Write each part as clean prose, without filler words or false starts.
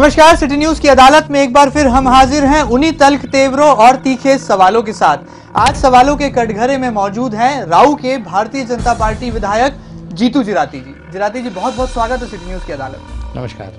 नमस्कार, city news की अदालत में एक बार फिर हम हाजिर हैं उन्हीं तल्ख तेवरों और तीखे सवालों के साथ। आज सवालों के कटघरे में मौजूद हैं राऊ के भारतीय जनता पार्टी विधायक जीतू जिराती जी। जिराती जी, बहुत बहुत स्वागत है सिटी न्यूज की अदालत में। नमस्कार।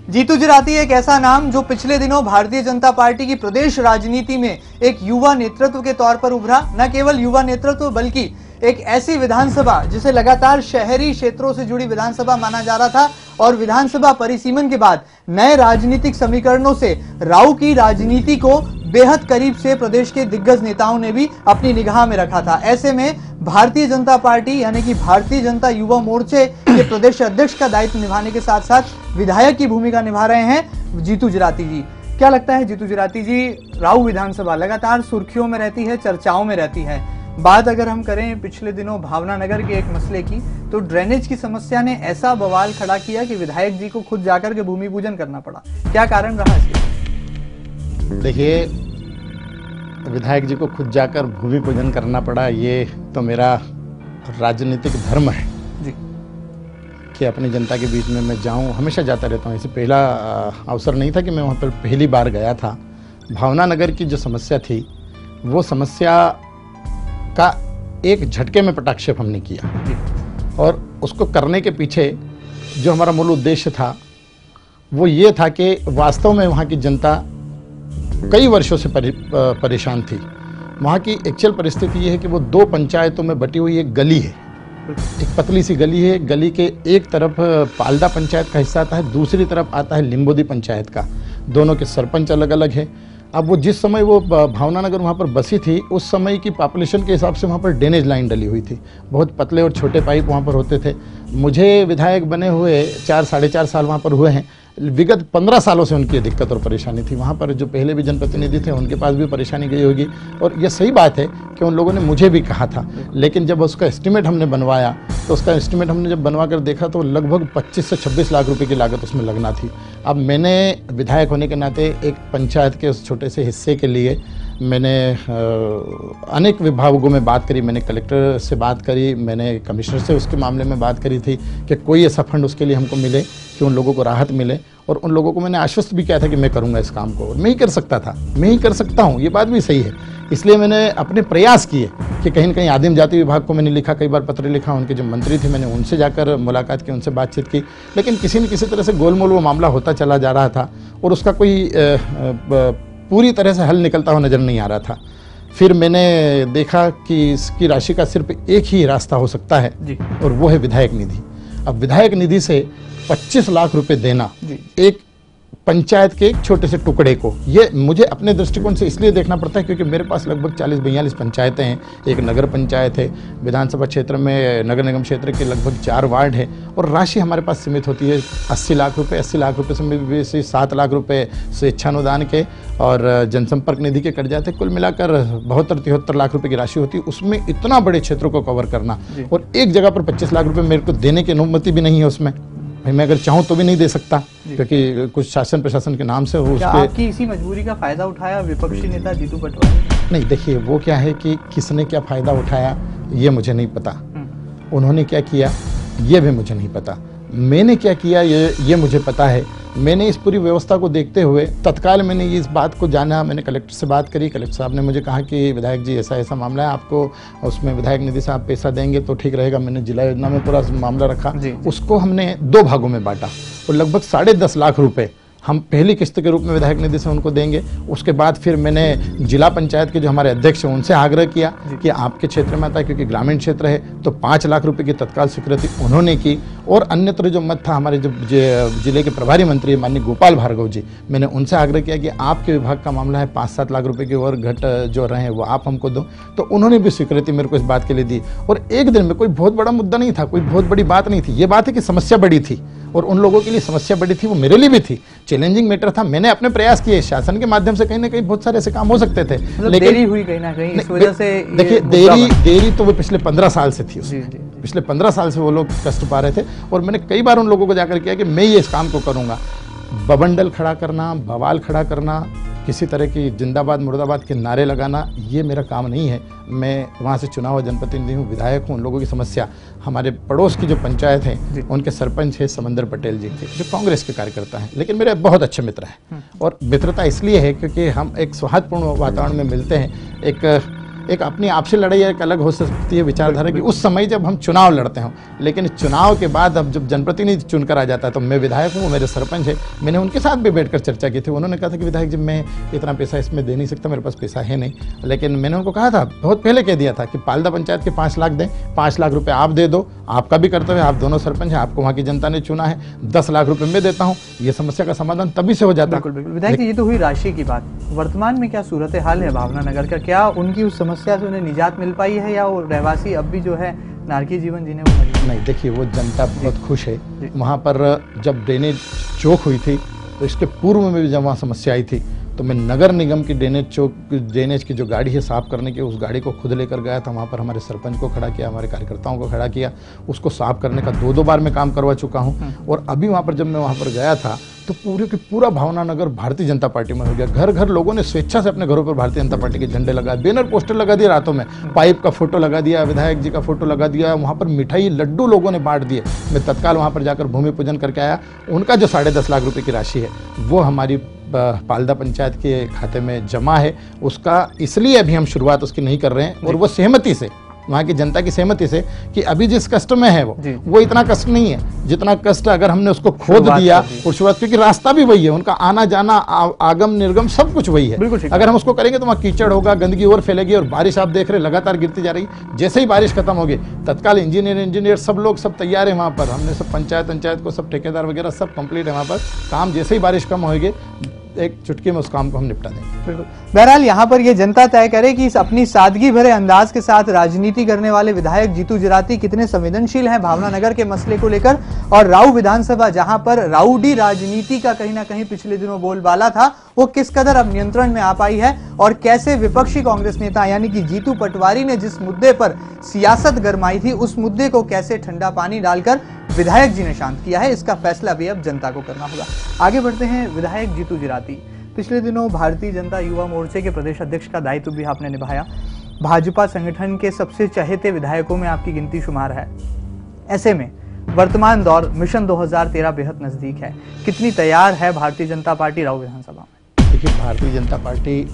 जीतू जिराती एक ऐसा नाम जो पिछले दिनों भारतीय जनता पार्टी की प्रदेश राजनीति में एक युवा नेतृत्व के तौर पर उभरा। न केवल युवा नेतृत्व बल्कि एक ऐसी विधानसभा जिसे लगातार शहरी क्षेत्रों से जुड़ी विधानसभा माना जा रहा था और विधानसभा परिसीमन के बाद नए राजनीतिक समीकरणों से राऊ की राजनीति को बेहद करीब से प्रदेश के दिग्गज नेताओं ने भी अपनी निगाह में रखा था। ऐसे में भारतीय जनता पार्टी यानी कि भारतीय जनता युवा मोर्चे के प्रदेश अध्यक्ष का दायित्व निभाने के साथ साथ विधायक की भूमिका निभा रहे हैं जीतू जिराती जी। क्या लगता है जीतू जिराती जी, राऊ विधानसभा लगातार सुर्खियों में रहती है, चर्चाओं में रहती है। बात अगर हम करें पिछले दिनों भावना नगर के एक मसले की, तो ड्रेनेज की समस्या ने ऐसा बवाल खड़ा किया कि विधायक जी को खुद जाकर के भूमि पूजन करना पड़ा। क्या कारण रहा इसके? देखिए, विधायक जी को खुद जाकर भूमि पूजन करना पड़ा, ये तो मेरा राजनीतिक धर्म है जी कि अपनी जनता के बीच में मैं जाऊं। हमेशा जाता रहता हूं। ऐसे पहला अवसर नहीं था कि मैं वहां पर पहली बार गया था। भावना नगर की जो समस्या थी, वो समस्या का एक झटके में पटाक्षेप हमने किया और उसको करने के पीछे जो हमारा मूल उद्देश्य था वो ये था कि वास्तव में वहाँ की जनता कई वर्षों से परेशान थी। वहाँ की एक्चुअल परिस्थिति ये है कि वो दो पंचायतों में बटी हुई एक गली है, एक पतली सी गली है। गली के एक तरफ पालदा पंचायत का हिस्सा आता है, दूसरी तरफ आता है लिंबोदी पंचायत का। दोनों के सरपंच अलग अलग है। अब वो जिस समय वो भावना नगर वहाँ पर बसी थी, उस समय की पॉपुलेशन के हिसाब से वहाँ पर ड्रेनेज लाइन डली हुई थी। बहुत पतले और छोटे पाइप वहाँ पर होते थे। मुझे विधायक बने हुए 4-4.5 साल वहाँ पर हुए हैं। विगत 15 सालों से उनकी दिक्कत और परेशानी थी। वहाँ पर जो पहले भी जनप्रतिनिधि थे उनके पास भी परेशानी गई होगी और यह सही बात है कि उन लोगों ने मुझे भी कहा था। लेकिन जब उसका एस्टीमेट हमने बनवाया तो उसका एस्टीमेट हमने जब बनवा कर देखा तो लगभग 25 से 26 लाख रुपए की लागत उसमें लगना थी। अब मैंने विधायक होने के नाते एक पंचायत के उस छोटे से हिस्से के लिए मैंने अनेक विभागों में बात करी। मैंने कलेक्टर से बात करी, मैंने कमिश्नर से उसके मामले में बात करी थी कि कोई ऐसा फंड उसके लिए हमको मिले कि उन लोगों को राहत मिले। और उन लोगों को मैंने आश्वस्त भी किया था कि मैं करूंगा इस काम को और मैं ही कर सकता था, मैं ही कर सकता हूं। ये बात भी सही है। इसलिए मैंने अपने प्रयास किए कि कहीं न कहीं आदिम जाति विभाग को मैंने लिखा, कई बार पत्र लिखा। उनके जो मंत्री थे मैंने उनसे जाकर मुलाकात की, उनसे बातचीत की। लेकिन किसी न किसी तरह से गोलमोल वो मामला होता चला जा रहा था और उसका कोई पूरी तरह से हल निकलता हुआ नज़र नहीं आ रहा था। फिर मैंने देखा कि इसकी राशि का सिर्फ एक ही रास्ता हो सकता है और वो है विधायक निधि। अब विधायक निधि से 25 लाख रुपए देना एक पंचायत के एक छोटे से टुकड़े को, ये मुझे अपने दृष्टिकोण से इसलिए देखना पड़ता है क्योंकि मेरे पास लगभग 40-42 पंचायतें हैं। एक नगर पंचायत है, विधानसभा क्षेत्र में नगर निगम क्षेत्र के लगभग 4 वार्ड है और राशि हमारे पास सीमित होती है 80 लाख रुपए। 80 लाख रुपए से 7 लाख रुपए स्वेच्छानुदान के और जनसंपर्क निधि के कट जाते। कुल मिलाकर 72-73 लाख रुपए की राशि होती है। उसमें इतना बड़े क्षेत्रों को कवर करना और एक जगह पर 25 लाख रुपए मेरे को देने की अनुमति भी नहीं है उसमें। मैं अगर चाहूं तो भी नहीं दे सकता क्योंकि कुछ शासन प्रशासन के नाम से हो। आपकी इसी मजबूरी का फायदा उठाया विपक्षी नेता जीतू पटवारी? नहीं, देखिए वो क्या है कि किसने क्या फायदा उठाया ये मुझे नहीं पता। उन्होंने क्या किया ये भी मुझे नहीं पता। मैंने क्या किया ये मुझे पता है। मैंने इस पूरी व्यवस्था को देखते हुए तत्काल मैंने इस बात को जाना। मैंने कलेक्टर से बात करी। कलेक्टर साहब ने मुझे कहा कि विधायक जी ऐसा मामला है, आपको उसमें विधायक निधि से आप पैसा देंगे तो ठीक रहेगा। मैंने जिला योजना में पूरा मामला रखा। उसको हमने 2 भागों में बांटा और लगभग 10.5 लाख रुपए हम पहली किस्त के रूप में विधायक निधि से उनको देंगे। उसके बाद फिर मैंने जिला पंचायत के जो हमारे अध्यक्ष हैं उनसे आग्रह किया कि आपके क्षेत्र में आता है क्योंकि ग्रामीण क्षेत्र है, तो 5 लाख रुपए की तत्काल स्वीकृति उन्होंने की। और अन्यत्र जो मत था हमारे जो जिले के प्रभारी मंत्री माननीय गोपाल भार्गव जी, मैंने उनसे आग्रह किया कि आपके विभाग का मामला है 5-7 लाख रुपए की और घट जो रहे हैं वो आप हमको दो। तो उन्होंने भी स्वीकृति मेरे को इस बात के लिए दी। और एक दिन में कोई बहुत बड़ा मुद्दा नहीं था, कोई बहुत बड़ी बात नहीं थी। ये बात है कि समस्या बड़ी थी और उन लोगों के लिए समस्या बड़ी थी, वो मेरे लिए भी थी। चैलेंजिंग मैटर था। मैंने अपने प्रयास किए शासन के माध्यम से, कहीं ना कहीं बहुत सारे ऐसे काम हो सकते थे। लेकिन देरी हुई कहीं ना कहीं इस वजह से। देखिए, देरी तो वो पिछले 15 साल से थी। पिछले 15 साल से वो लोग कष्ट पा रहे थे और मैंने कई बार उन लोगों को जाकर किया कि मैं ये इस काम को करूंगा। बबंडल खड़ा करना, बवाल खड़ा करना किसी तरह की जिंदाबाद मुर्दाबाद के नारे लगाना ये मेरा काम नहीं है। मैं वहाँ से चुना हुआ जनप्रतिनिधि हूँ, विधायक हूँ। उन लोगों की समस्या, हमारे पड़ोस की जो पंचायत है उनके सरपंच है समंदर पटेल जी थे, जो कांग्रेस के कार्यकर्ता हैं, लेकिन मेरे बहुत अच्छे मित्र हैं। और मित्रता इसलिए है क्योंकि हम एक सौहार्दपूर्ण वातावरण में मिलते हैं। एक अपनी आपसी लड़ाई एक अलग हो सकती है विचारधारा की उस समय जब हम चुनाव लड़ते हों, लेकिन चुनाव के बाद अब जब जनप्रतिनिधि चुनकर आ जाता है तो मैं विधायक हूँ, मेरे सरपंच है, मैंने उनके साथ भी बैठकर चर्चा की थी। उन्होंने कहा था कि विधायक जी मैं इतना पैसा इसमें दे नहीं सकता, मेरे पास पैसा है नहीं, लेकिन मैंने उनको कहा था, बहुत पहले कह दिया था कि पालदा पंचायत के 5 लाख दें, 5 लाख रुपये आप दे दो, आपका भी कर्तव्य, आप दोनों सरपंच हैं, आपको वहाँ की जनता ने चुना है, 10 लाख रुपये मैं देता हूँ, ये समस्या का समाधान तभी से हो जाता है। बिल्कुल विधायक जी, ये तो हुई राशि की बात। वर्तमान में क्या सूरत हाल है भावना नगर का? क्या उनकी उस समस्या से उन्हें निजात मिल पाई है या वो रहवासी अब भी जो है नारकीय जीवन जीने को मजबूर? नहीं, देखिए वो जनता बहुत खुश है। वहाँ पर जब ड्रेनेज चौक हुई थी तो इसके पूर्व में भी जब वहाँ समस्या आई थी तो मैं नगर निगम की ड्रेनेज की जो गाड़ी है साफ़ करने की, उस गाड़ी को खुद लेकर गया था। वहाँ पर हमारे सरपंच को खड़ा किया, हमारे कार्यकर्ताओं को खड़ा किया, उसको साफ़ करने का 2-2 बार मैं काम करवा चुका हूँ। और अभी वहाँ पर जब मैं वहाँ पर गया था तो पूरे की पूरा भावना नगर भारतीय जनता पार्टी में हो गया। घर घर लोगों ने स्वेच्छा से अपने घरों पर भारतीय जनता पार्टी के झंडे लगाए, बैनर पोस्टर लगा दिए, रातों में पाइप का फोटो लगा दिया, विधायक जी का फोटो लगा दिया, वहाँ पर मिठाई लड्डू लोगों ने बांट दिए। मैं तत्काल वहाँ पर जाकर भूमि पूजन करके आया। उनका जो 10.5 लाख रुपये की राशि है वो हमारी पालदा पंचायत के खाते में जमा है। उसका इसलिए अभी हम शुरुआत उसकी नहीं कर रहे हैं, और वो सहमति से, वहाँ की जनता की सहमति से कि अभी जिस कष्ट में है वो इतना कष्ट नहीं है जितना कष्ट अगर हमने उसको खोद दिया और शुरुआत, क्योंकि रास्ता भी वही है, उनका आना जाना आगम निर्गम सब कुछ वही है। अगर हम उसको करेंगे तो वहाँ कीचड़ होगा, गंदगी और फैलेगी, और बारिश आप देख रहे लगातार गिरती जा रही। जैसे ही बारिश खत्म होगी तत्काल इंजीनियर सब लोग सब तैयार है वहाँ पर। हमने सब पंचायत को सब ठेकेदार वगैरह सब कंप्लीट है वहाँ पर काम। जैसे ही बारिश कम होगी एक चुटकी में उस काम को हम निपटा देंगे। बिल्कुल। बहरहाल यहाँ पर ये जनता तय करे कि इस अपनी सादगी भरे अंदाज के साथ राजनीति करने वाले विधायक जीतू जराती कितने संवेदनशील हैं भावना नगर के मसले को लेकर, और राऊ विधानसभा जहां पर राउडी राजनीति का कहीं ना कहीं पिछले दिनों बोलबाला था वो किस कदर अब नियंत्रण में आ पाई है, और कैसे विपक्षी कांग्रेस नेता यानी कि जीतू पटवारी ने जिस मुद्दे पर सियासत गरमाई थी उस मुद्दे को कैसे ठंडा पानी डालकर विधायक जी ने शांत किया है, इसका फैसला भी अब जनता को करना होगा। आगे बढ़ते हैं। विधायक जीतू जराती, पिछले दिनों भारतीय जनता युवा मोर्चे के प्रदेश अध्यक्ष का दायित्व भी आपने निभाया। भाजपा संगठन के सबसे चहेते विधायकों में आपकी गिनती शुमार है। ऐसे में वर्तमान दौर मिशन 2013 बेहद नजदीक है, कितनी तैयार है भारतीय जनता पार्टी राऊ विधानसभा में? देखिए, भारतीय जनता पार्टी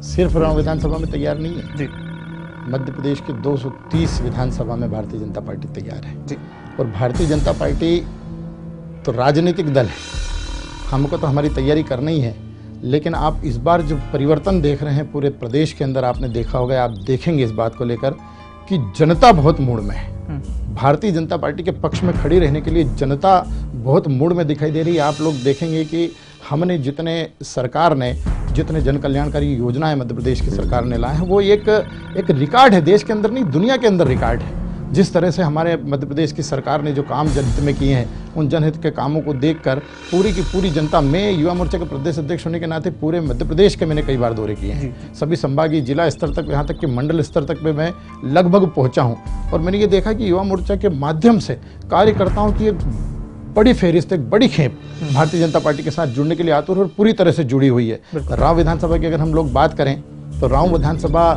सिर्फ राऊ विधानसभा में तैयार नहीं है जी। मध्य प्रदेश के 230 विधानसभा में भारतीय जनता पार्टी तैयार है जी। और भारतीय जनता पार्टी तो राजनीतिक दल है, हमको तो हमारी तैयारी करनी ही है। लेकिन आप इस बार जो परिवर्तन देख रहे हैं पूरे प्रदेश के अंदर, आपने देखा होगा, आप देखेंगे इस बात को लेकर कि जनता बहुत मूड में है। भारतीय जनता पार्टी के पक्ष में खड़ी रहने के लिए जनता बहुत मूड में दिखाई दे रही है। आप लोग देखेंगे कि हमने जितने जन कल्याणकारी योजनाएं मध्य प्रदेश की सरकार ने लाए हैं वो एक रिकॉर्ड है, देश के अंदर नहीं दुनिया के अंदर रिकॉर्ड है। जिस तरह से हमारे मध्य प्रदेश की सरकार ने जो काम जनहित में किए हैं, उन जनहित के कामों को देखकर पूरी की पूरी जनता, मैं युवा मोर्चा के प्रदेश अध्यक्ष होने के नाते पूरे मध्य प्रदेश के मैंने कई बार दौरे किए हैं, सभी संभागीय जिला स्तर तक, यहाँ तक कि मंडल स्तर तक पे मैं लगभग पहुँचा हूँ। और मैंने ये देखा कि युवा मोर्चा के माध्यम से कार्यकर्ताओं की एक बड़ी फहरिस्त, एक बड़ी खेप भारतीय जनता पार्टी के साथ जुड़ने के लिए आतुर और पूरी तरह से जुड़ी हुई है। राव विधानसभा की अगर हम लोग बात करें तो राव विधानसभा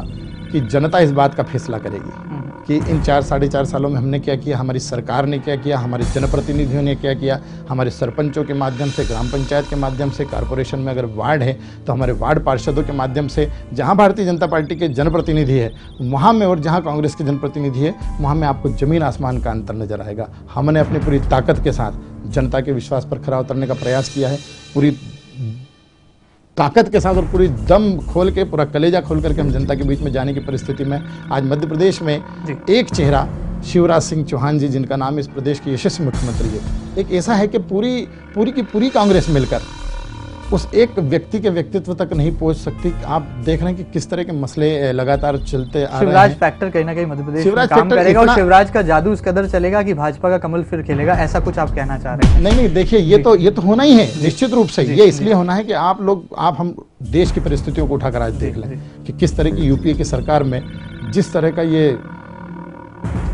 की जनता इस बात का फैसला करेगी कि इन 4-4.5 सालों में हमने क्या किया, हमारी सरकार ने क्या किया, हमारे जनप्रतिनिधियों ने क्या किया, हमारे सरपंचों के माध्यम से, ग्राम पंचायत के माध्यम से, कारपोरेशन में अगर वार्ड है तो हमारे वार्ड पार्षदों के माध्यम से, जहां भारतीय जनता पार्टी के जनप्रतिनिधि है वहां में और जहां कांग्रेस के जनप्रतिनिधि है वहां में आपको जमीन आसमान का अंतर नजर आएगा। हमने अपनी पूरी ताकत के साथ जनता के विश्वास पर खरा उतरने का प्रयास किया है, पूरी ताकत के साथ और पूरी दम खोल के, पूरा कलेजा खोल करके हम जनता के बीच में जाने की परिस्थिति में आज मध्य प्रदेश में एक चेहरा शिवराज सिंह चौहान जी, जिनका नाम इस प्रदेश के यशस्वी मुख्यमंत्री है, एक ऐसा है कि पूरी की पूरी कांग्रेस मिलकर उस एक व्यक्ति के व्यक्तित्व तक नहीं पहुंच सकती। आप देख रहे हैं कि किस तरह के मसले लगातार चलते आ रहे हैं। शिवराज फैक्टर कहीं ना कहीं मध्य प्रदेश में काम करेगा और शिवराज का जादू इस कदर चलेगा कि भाजपा का कमल फिर खेलेगा, ऐसा कुछ आप कहना चाह रहे हैं? नहीं, देखिए ये तो होना ही है, निश्चित रूप से ये इसलिए होना है कि हम देश की परिस्थितियों को उठाकर आज देख लें कि किस तरह की यूपीए की सरकार में जिस तरह का ये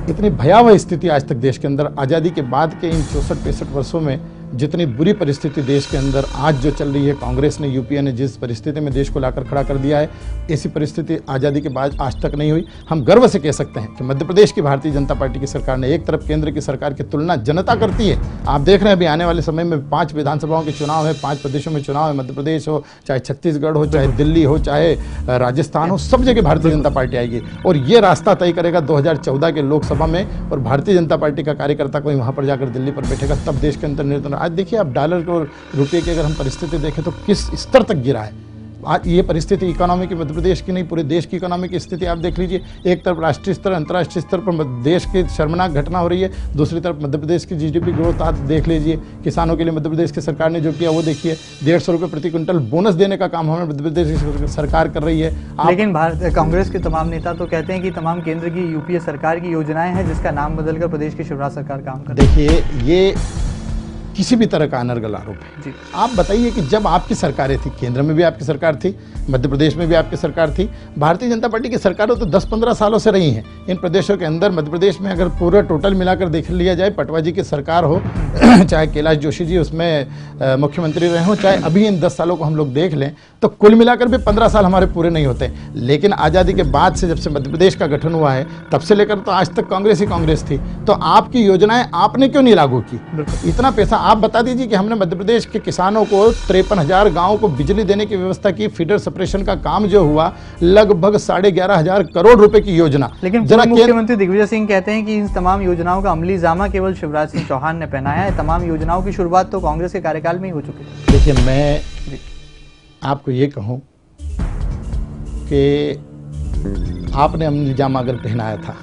इतनी भयावह स्थिति आज तक देश के अंदर आज़ादी के बाद के इन 64-65 वर्षों में जितनी बुरी परिस्थिति देश के अंदर आज जो चल रही है, कांग्रेस ने, यूपीए ने जिस परिस्थिति में देश को लाकर खड़ा कर दिया है, ऐसी परिस्थिति आज़ादी के बाद आज तक नहीं हुई। हम गर्व से कह सकते हैं कि मध्य प्रदेश की भारतीय जनता पार्टी की सरकार ने, एक तरफ केंद्र की सरकार की तुलना जनता करती है। आप देख रहे हैं अभी आने वाले समय में 5 विधानसभाओं के चुनाव है, 5 प्रदेशों में चुनाव है, मध्य प्रदेश हो, चाहे छत्तीसगढ़ हो, चाहे दिल्ली हो, चाहे राजस्थान हो, सब जगह भारतीय जनता पार्टी आएगी और ये रास्ता तय करेगा 2014 के लोकसभा में। और भारतीय जनता पार्टी का कार्यकर्ता कोई वहाँ पर जाकर दिल्ली पर बैठेगा, तब देश के अंदर निर्णय। आज देखिए आप डॉलर और रुपये की अगर हम परिस्थिति देखें तो किस स्तर तक गिरा है। आज ये परिस्थिति इकोनॉमी की मध्य प्रदेश की नहीं, पूरे देश की इकोनॉमी की स्थिति आप देख लीजिए। एक तरफ राष्ट्रीय स्तर, अंतर्राष्ट्रीय स्तर पर देश की शर्मनाक घटना हो रही है, दूसरी तरफ मध्य प्रदेश की जीडीपी ग्रोथ आप देख लीजिए। किसानों के लिए मध्य प्रदेश की सरकार ने जो किया वो देखिए, 150 रुपये प्रति क्विंटल बोनस देने का काम हमें मध्य प्रदेश की सरकार कर रही है। लेकिन कांग्रेस के तमाम नेता तो कहते हैं कि तमाम केंद्र की यूपीए सरकार की योजनाएं हैं जिसका नाम बदलकर प्रदेश की शिवराज सरकार काम कर रही है। देखिए ये किसी भी तरह का अनर्गल आरोप है जी। आप बताइए कि जब आपकी सरकारें थी, केंद्र में भी आपकी सरकार थी, मध्य प्रदेश में भी आपकी सरकार थी, भारतीय जनता पार्टी की सरकारों तो 10-15 सालों से रही हैं इन प्रदेशों के अंदर। मध्य प्रदेश में अगर पूरा टोटल मिलाकर देख लिया जाए, पटवा जी की सरकार हो चाहे कैलाश जोशी जी उसमें मुख्यमंत्री रहे हो, चाहे अभी इन 10 सालों को हम लोग देख लें तो कुल मिलाकर भी 15 साल हमारे पूरे नहीं होते। लेकिन आज़ादी के बाद से, जब से मध्य प्रदेश का गठन हुआ है, तब से लेकर तो आज तक कांग्रेस ही कांग्रेस थी। तो आपकी योजनाएं आपने क्यों नहीं लागू की? इतना पैसा आप बता दीजिए कि हमने मध्य प्रदेश के किसानों को 53,000 गाँव को बिजली देने की व्यवस्था की, फीडर सेपरेशन का काम जो हुआ, लगभग 11,500 करोड़ रुपए की योजना। लेकिन मुख्यमंत्री दिग्विजय सिंह कहते हैं कि इन तमाम योजनाओं का अमली जामा केवल शिवराज सिंह चौहान ने पहनाया है। तमाम योजनाओं की शुरुआत तो कांग्रेस के कार्यकाल में ही हो चुकी है। देखिए मैं आपको ये कहूं कि आपने अमली जामा अगर पहनाया था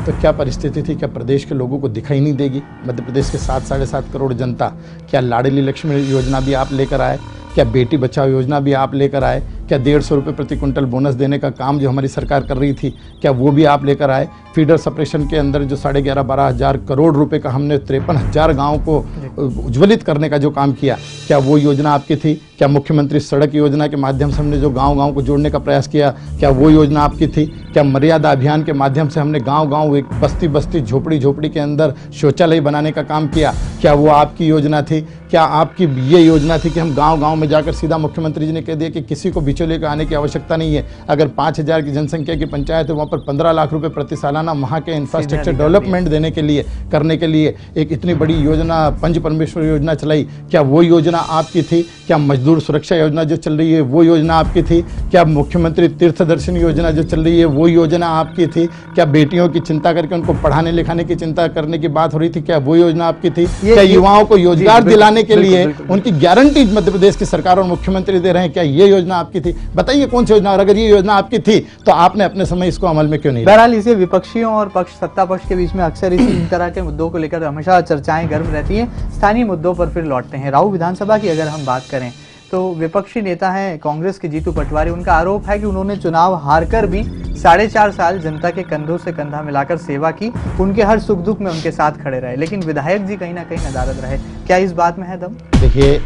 तो क्या परिस्थिति थी? क्या प्रदेश के लोगों को दिखाई नहीं देगी? मध्य प्रदेश के 7-7.5 करोड़ जनता, क्या लाडली लक्ष्मी योजना भी आप लेकर आए? क्या बेटी बचाओ योजना भी आप लेकर आए? क्या 150 रुपये प्रति क्विंटल बोनस देने का काम जो हमारी सरकार कर रही थी, क्या वो भी आप लेकर आए? फीडर सेपरेशन के अंदर जो 11,500-12,000 करोड़ रुपए का हमने 53,000 गाँव को उज्ज्वलित करने का जो काम किया, क्या वो योजना आपकी थी? क्या मुख्यमंत्री सड़क योजना के माध्यम से हमने जो गाँव को जोड़ने का प्रयास किया, क्या वो योजना आपकी थी? क्या मर्यादा अभियान के माध्यम से हमने गाँव एक बस्ती झोपड़ी के अंदर शौचालय बनाने का काम किया, क्या वो आपकी योजना थी? क्या आपकी ये योजना थी कि हम गाँव में जाकर सीधा मुख्यमंत्री जी ने कह दिया कि किसी को बिचौलिए का आने की आवश्यकता नहीं है? अगर 5,000 की जनसंख्या की पंचायत है, वहाँ पर 15 लाख रुपए प्रति सालाना वहाँ के इंफ्रास्ट्रक्चर डेवलपमेंट देने के लिए, करने के लिए एक इतनी बड़ी योजना, पंच परमेश्वर योजना चलाई, क्या वो योजना आपकी थी? क्या मजदूर सुरक्षा योजना जो चल रही है वो योजना आपकी थी? क्या मुख्यमंत्री तीर्थ दर्शन योजना जो चल रही है वो योजना आपकी थी? क्या बेटियों की चिंता करके उनको पढ़ाने लिखाने की चिंता करने की बात हो रही थी, क्या वो योजना आपकी थी? क्या युवाओं को रोजगार दिलाने के लिए उनकी गारंटी मध्य प्रदेश की सरकार और मुख्यमंत्री दे रहे हैं, क्या ये योजना आपकी थी? बताइए कौन सी योजना, और अगर ये योजना आपकी थी तो आपने अपने समय इसको अमल में क्यों नहीं? बहरहाल इसे विपक्षियों और सत्ता पक्ष के बीच में अक्सर इसी तरह के मुद्दों को लेकर हमेशा चर्चाएं गर्म रहती हैं। स्थानीय मुद्दों पर फिर लौटते हैं। राऊ विधानसभा की अगर हम बात करें तो विपक्षी नेता हैं कांग्रेस के जीतू पटवारी। उनका आरोप है कि उन्होंने चुनाव हारकर भी 4.5 साल जनता के कंधों से कंधा मिलाकर सेवा की, उनके हर सुख दुख में उनके साथ खड़े रहे, लेकिन विधायक जी कहीं ना कहीं नदारद रहे। क्या इस बात में है दम? देखिए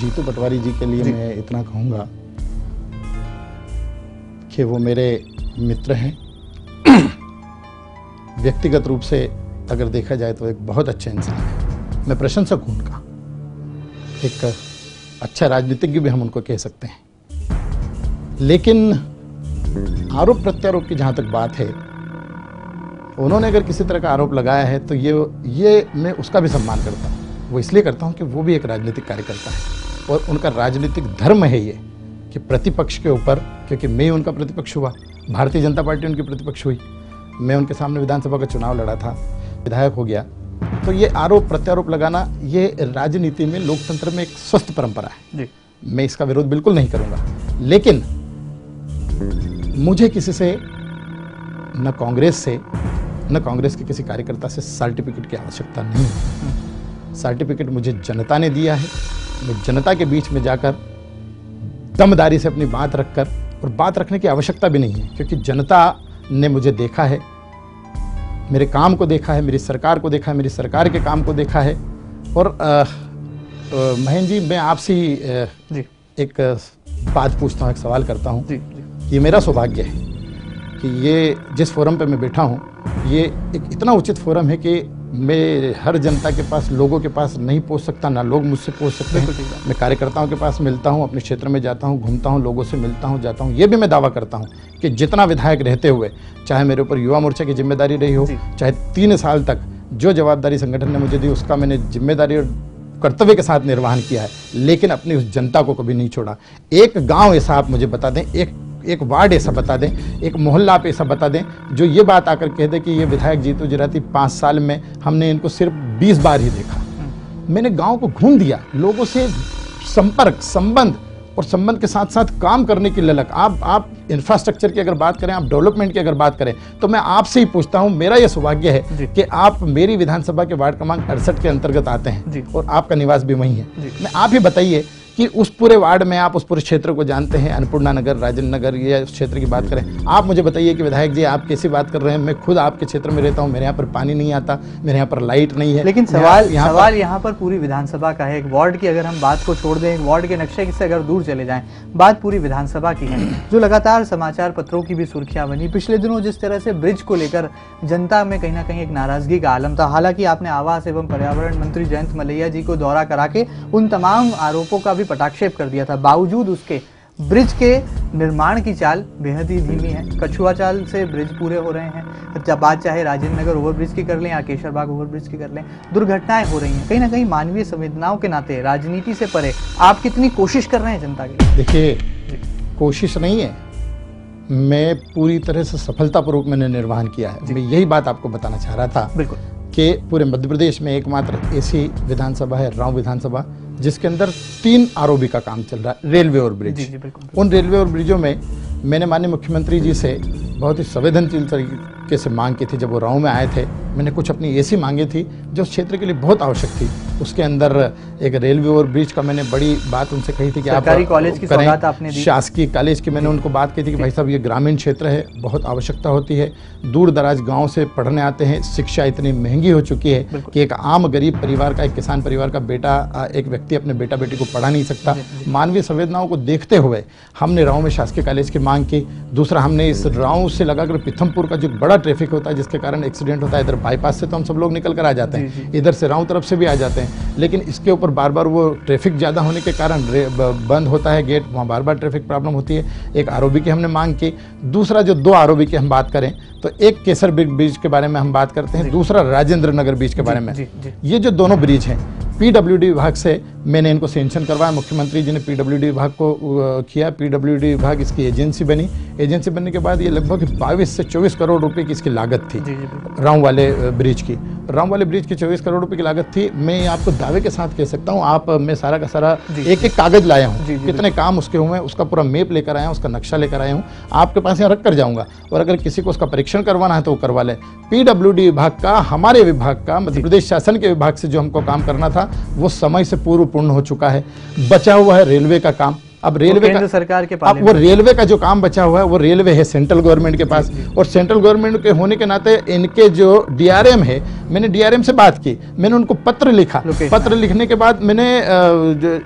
जीतू पटवारी जी के लिए मैं इतना कहूँगा कि वो मेरे मित्र हैं। व्यक्तिगत रूप से अगर देखा जाए तो एक बहुत अच्छे इंसान है, मैं प्रशंसक हूँ उनका, एक अच्छा राजनीतिज्ञ भी हम उनको कह सकते हैं। लेकिन आरोप प्रत्यारोप की जहाँ तक बात है, उन्होंने अगर किसी तरह का आरोप लगाया है तो ये मैं उसका भी सम्मान करता हूँ। वो इसलिए करता हूँ कि वो भी एक राजनीतिक कार्यकर्ता है और उनका राजनीतिक धर्म है ये कि प्रतिपक्ष के ऊपर, क्योंकि मैं उनका प्रतिपक्ष हुआ, भारतीय जनता पार्टी उनकी प्रतिपक्ष हुई, मैं उनके सामने विधानसभा का चुनाव लड़ा था, विधायक हो गया, तो ये आरोप प्रत्यारोप लगाना ये राजनीति में, लोकतंत्र में एक स्वस्थ परंपरा है जी। मैं इसका विरोध बिल्कुल नहीं करूंगा, लेकिन मुझे किसी से, न कांग्रेस से, न कांग्रेस के किसी कार्यकर्ता से सर्टिफिकेट की आवश्यकता नहीं है। सर्टिफिकेट मुझे जनता ने दिया है। मैं जनता के बीच में जाकर दमदारी से अपनी बात रखकर, और बात रखने की आवश्यकता भी नहीं है, क्योंकि जनता ने मुझे देखा है, मेरे काम को देखा है, मेरी सरकार को देखा है, मेरी सरकार के काम को देखा है। और महेंद्र जी, मैं आपसे एक बात पूछता हूँ, एक सवाल करता हूँ। ये मेरा सौभाग्य है कि ये जिस फोरम पे मैं बैठा हूँ, ये एक इतना उचित फोरम है कि मैं हर जनता के पास, लोगों के पास नहीं पहुंच सकता, ना लोग मुझसे पहुंच सकते हैं। मैं कार्यकर्ताओं के पास मिलता हूं, अपने क्षेत्र में जाता हूं, घूमता हूं, लोगों से मिलता हूं, जाता हूं। ये भी मैं दावा करता हूं कि जितना विधायक रहते हुए, चाहे मेरे ऊपर युवा मोर्चा की जिम्मेदारी रही हो, चाहे 3 साल तक जो जवाबदारी संगठन ने मुझे दी उसका मैंने जिम्मेदारी और कर्तव्य के साथ निर्वहन किया है, लेकिन अपनी उस जनता को कभी नहीं छोड़ा। एक गाँव ऐसा आप मुझे बता दें, एक वार्ड ऐसा बता दें, एक मोहल्ला आप ऐसा बता दें जो ये बात आकर कह दे कि ये विधायक जीतू जिराती 5 साल में हमने इनको सिर्फ 20 बार ही देखा। मैंने गांव को घूम दिया, लोगों से संपर्क, संबंध और संबंध के साथ साथ काम करने की ललक। आप इंफ्रास्ट्रक्चर की अगर बात करें, आप डेवलपमेंट की अगर बात करें, तो मैं आपसे ही पूछता हूं, मेरा यह सौभाग्य है कि आप मेरी विधानसभा के वार्ड क्रमांक 68 के अंतर्गत आते हैं और आपका निवास भी वहीं है। मैं आप ही बताइए कि उस पूरे वार्ड में आप उस पूरे क्षेत्र को जानते हैं, अन्नपूर्णा नगर, राजेंद्र नगर, या उस क्षेत्र की बात करें, आप मुझे बताइए कि विधायक जी आप कैसी बात कर रहे हैं। मैं खुद आपके क्षेत्र में रहता हूं, मेरे यहाँ पर पानी नहीं आता, मेरे यहाँ पर लाइट नहीं है। लेकिन सवाल यहाँ पर पूरी विधानसभा का है। एक वार्ड की अगर हम बात को छोड़ दें, एक वार्ड के नक्शे से अगर दूर चले जाएं, बात पूरी विधानसभा की है, जो लगातार समाचार पत्रों की भी सुर्खियां बनी। पिछले दिनों जिस तरह से ब्रिज को लेकर जनता में कहीं ना कहीं एक नाराजगी का आलम था, हालांकि आपने आवास एवं पर्यावरण मंत्री जयंत मलैया जी को दौरा करा के उन तमाम आरोपों का भी पटाक्षेप कर दिया था। बावजूद उसके ब्रिज के निर्माण की चाल बेहद ही धीमी है। कछुआ चाल से ब्रिज पूरे हो रहे हैं, जब बात चाहे राजेंद्र नगर ओवरब्रिज की कर लें या केशरबाग ओवरब्रिज की कर लें, दुर्घटनाएं हो रही हैं। कहीं ना कहीं मानवीय संवेदनाओं के नाते, राजनीति से परे, आप कितनी कोशिश कर रहे हैं जनता के लिए? देखिए, कोशिश नहीं है, मैं पूरी तरह से सफलतापूर्वक मैंने निर्वहन किया है। मैं यही बात आपको बताना चाह रहा था। बिल्कुल, कि पूरे मध्य प्रदेश में एकमात्र ऐसी विधानसभा है, राव विधानसभा, जिसके अंदर 3 आरओबी का काम चल रहा है, रेलवे और ब्रिज। उन रेलवे और ब्रिजों में मैंने माननीय मुख्यमंत्री जी से बहुत ही संवेदनशील तरीके से मांग की थी। जब वो राव में आए थे, मैंने कुछ अपनी ऐसी मांगे थी जो उस क्षेत्र के लिए बहुत आवश्यक थी। उसके अंदर एक रेलवे और ब्रिज का मैंने बड़ी बात उनसे कही थी कि आप कॉलेज की सौगात आपने दी। शासकीय कॉलेज की मैंने उनको बात की थी कि भाई साहब ये ग्रामीण क्षेत्र है, बहुत आवश्यकता होती है, दूर दराज गाँव से पढ़ने आते हैं, शिक्षा इतनी महंगी हो चुकी है कि एक आम गरीब परिवार का, एक किसान परिवार का बेटा, एक व्यक्ति अपने बेटा बेटी को पढ़ा नहीं सकता। मानवीय संवेदनाओं को देखते हुए हमने राव में शासकीय कॉलेज की मांग की। दूसरा, हमने इस राव से लगाकर पीथमपुर का जो बड़ा ट्रैफिक होता है, जिसके कारण एक्सीडेंट होता है, इधर बाईपास से तो हम सब लोग निकल कर आ जाते हैं, इधर से राव तरफ से भी आ जाते हैं, लेकिन इसके ऊपर बार बार वो ट्रैफिक ज़्यादा होने के कारण बंद होता है गेट, वहाँ बार बार ट्रैफिक प्रॉब्लम होती है। एक आरओबी की हमने मांग की। दूसरा, जो 2 आरओबी की हम बात करें तो एक केसर ब्रिज के बारे में हम बात करते हैं, दूसरा राजेंद्र नगर ब्रिज के बारे में। ये जो दोनों ब्रिज हैं, पीडब्ल्यूडी विभाग से मैंने इनको सैंक्शन करवाया। मुख्यमंत्री जी ने पीडब्ल्यूडी विभाग को किया, पीडब्ल्यूडी विभाग इसकी एजेंसी बनी। एजेंसी बनने के बाद ये लगभग 22 से 24 करोड़ रुपए की इसकी लागत थी। राव वाले ब्रिज की 24 करोड़ रुपए की लागत थी। मैं आपको दावे के साथ कह सकता हूँ, मैं सारा का सारा एक कागज लाया हूँ, कितने काम उसके हुए, उसका पूरा मैप लेकर आया हूँ, उसका नक्शा लेकर आया हूँ, आपके पास यहाँ रख कर जाऊँगा, और अगर किसी को उसका परीक्षण करवाना है तो वो करवा ले। पीडब्ल्यूडी विभाग का, हमारे विभाग का, मध्य प्रदेश शासन के विभाग से जो हमको काम करना था वो समय से पूर्व पूर्ण हो चुका है। बचा हुआ है रेलवे का काम। अब रेलवे का सरकार के पास, अब वो रेलवे का जो काम बचा हुआ है वो रेलवे है सेंट्रल गवर्नमेंट के पास, और सेंट्रल गवर्नमेंट के होने के नाते इनके जो डीआरएम है, मैंने डीआरएम से बात की, मैंने उनको पत्र लिखा। पत्र लिखने के बाद मैंने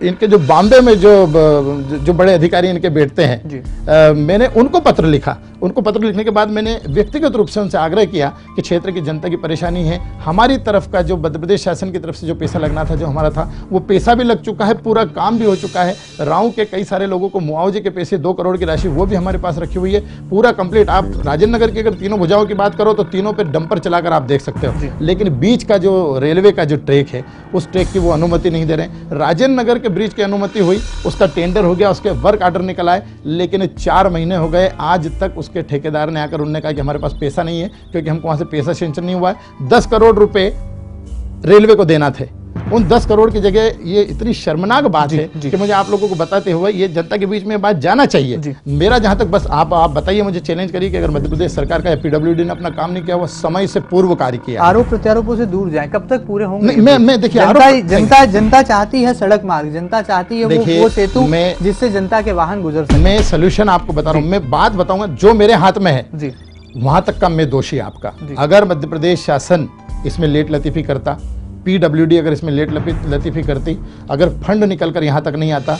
इनके जो बॉम्बे में जो बड़े अधिकारी इनके बैठते हैं, मैंने उनको पत्र लिखा। उनको पत्र लिखने के बाद मैंने व्यक्तिगत रूप से उनसे आग्रह किया कि क्षेत्र की जनता की परेशानी है, हमारी तरफ का जो मध्य प्रदेश शासन की तरफ से जो पैसा लगना था, जो हमारा था, वो पैसा भी लग चुका है, पूरा काम भी हो चुका है। राव के कई सारे लोगों को मुआवजे के पैसे 2 करोड़ की राशि वो भी हमारे पास रखी हुई है, पूरा कंप्लीट। आप राजेंद्र नगर की अगर तीनों भुजाओं की बात करो तो तीनों पे डंपर चलाकर आप देख सकते हो, लेकिन बीच का जो रेलवे का जो ट्रैक है उस ट्रैक की वो अनुमति नहीं दे रहे। राजेंद्र नगर के ब्रिज की अनुमति हुई, उसका टेंडर हो गया, उसके वर्क ऑर्डर निकल आए, लेकिन 4 महीने हो गए, आज तक उसके ठेकेदार ने आकर उन्होंने कहा कि हमारे पास पैसा नहीं है, क्योंकि हमको वहां से पैसा सेंक्शन नहीं हुआ है। 10 करोड़ रुपए रेलवे को देना थे, उन 10 करोड़ की जगह ये इतनी शर्मनाक बात है कि मुझे आप लोगों को बताते हुए ये जनता के बीच में बात जाना चाहिए। मेरा जहां तक बस आप बताइए, मुझे चैलेंज करिए कि अगर मध्य प्रदेश सरकार का या पीडब्ल्यूडी ने अपना काम नहीं किया, वो समय से पूर्व कार्य किया। आरोप प्रत्यारोपों से दूर जाए, कब तक पूरे होंगे? मैं देखिए, जनता चाहती है सड़क मार्ग, जनता चाहती है वो सेतु जिससे जनता के वाहन गुजर सके। मैं सोल्यूशन आपको बता रहा हूँ, मैं बात बताऊंगा जो मेरे हाथ में है, वहां तक का मैं दोषी आपका। अगर मध्य प्रदेश शासन इसमें लेट लतीफी करता, पीडब्ल्यूडी अगर इसमें लेट लतीफी करती, अगर फंड निकल कर यहाँ तक नहीं आता,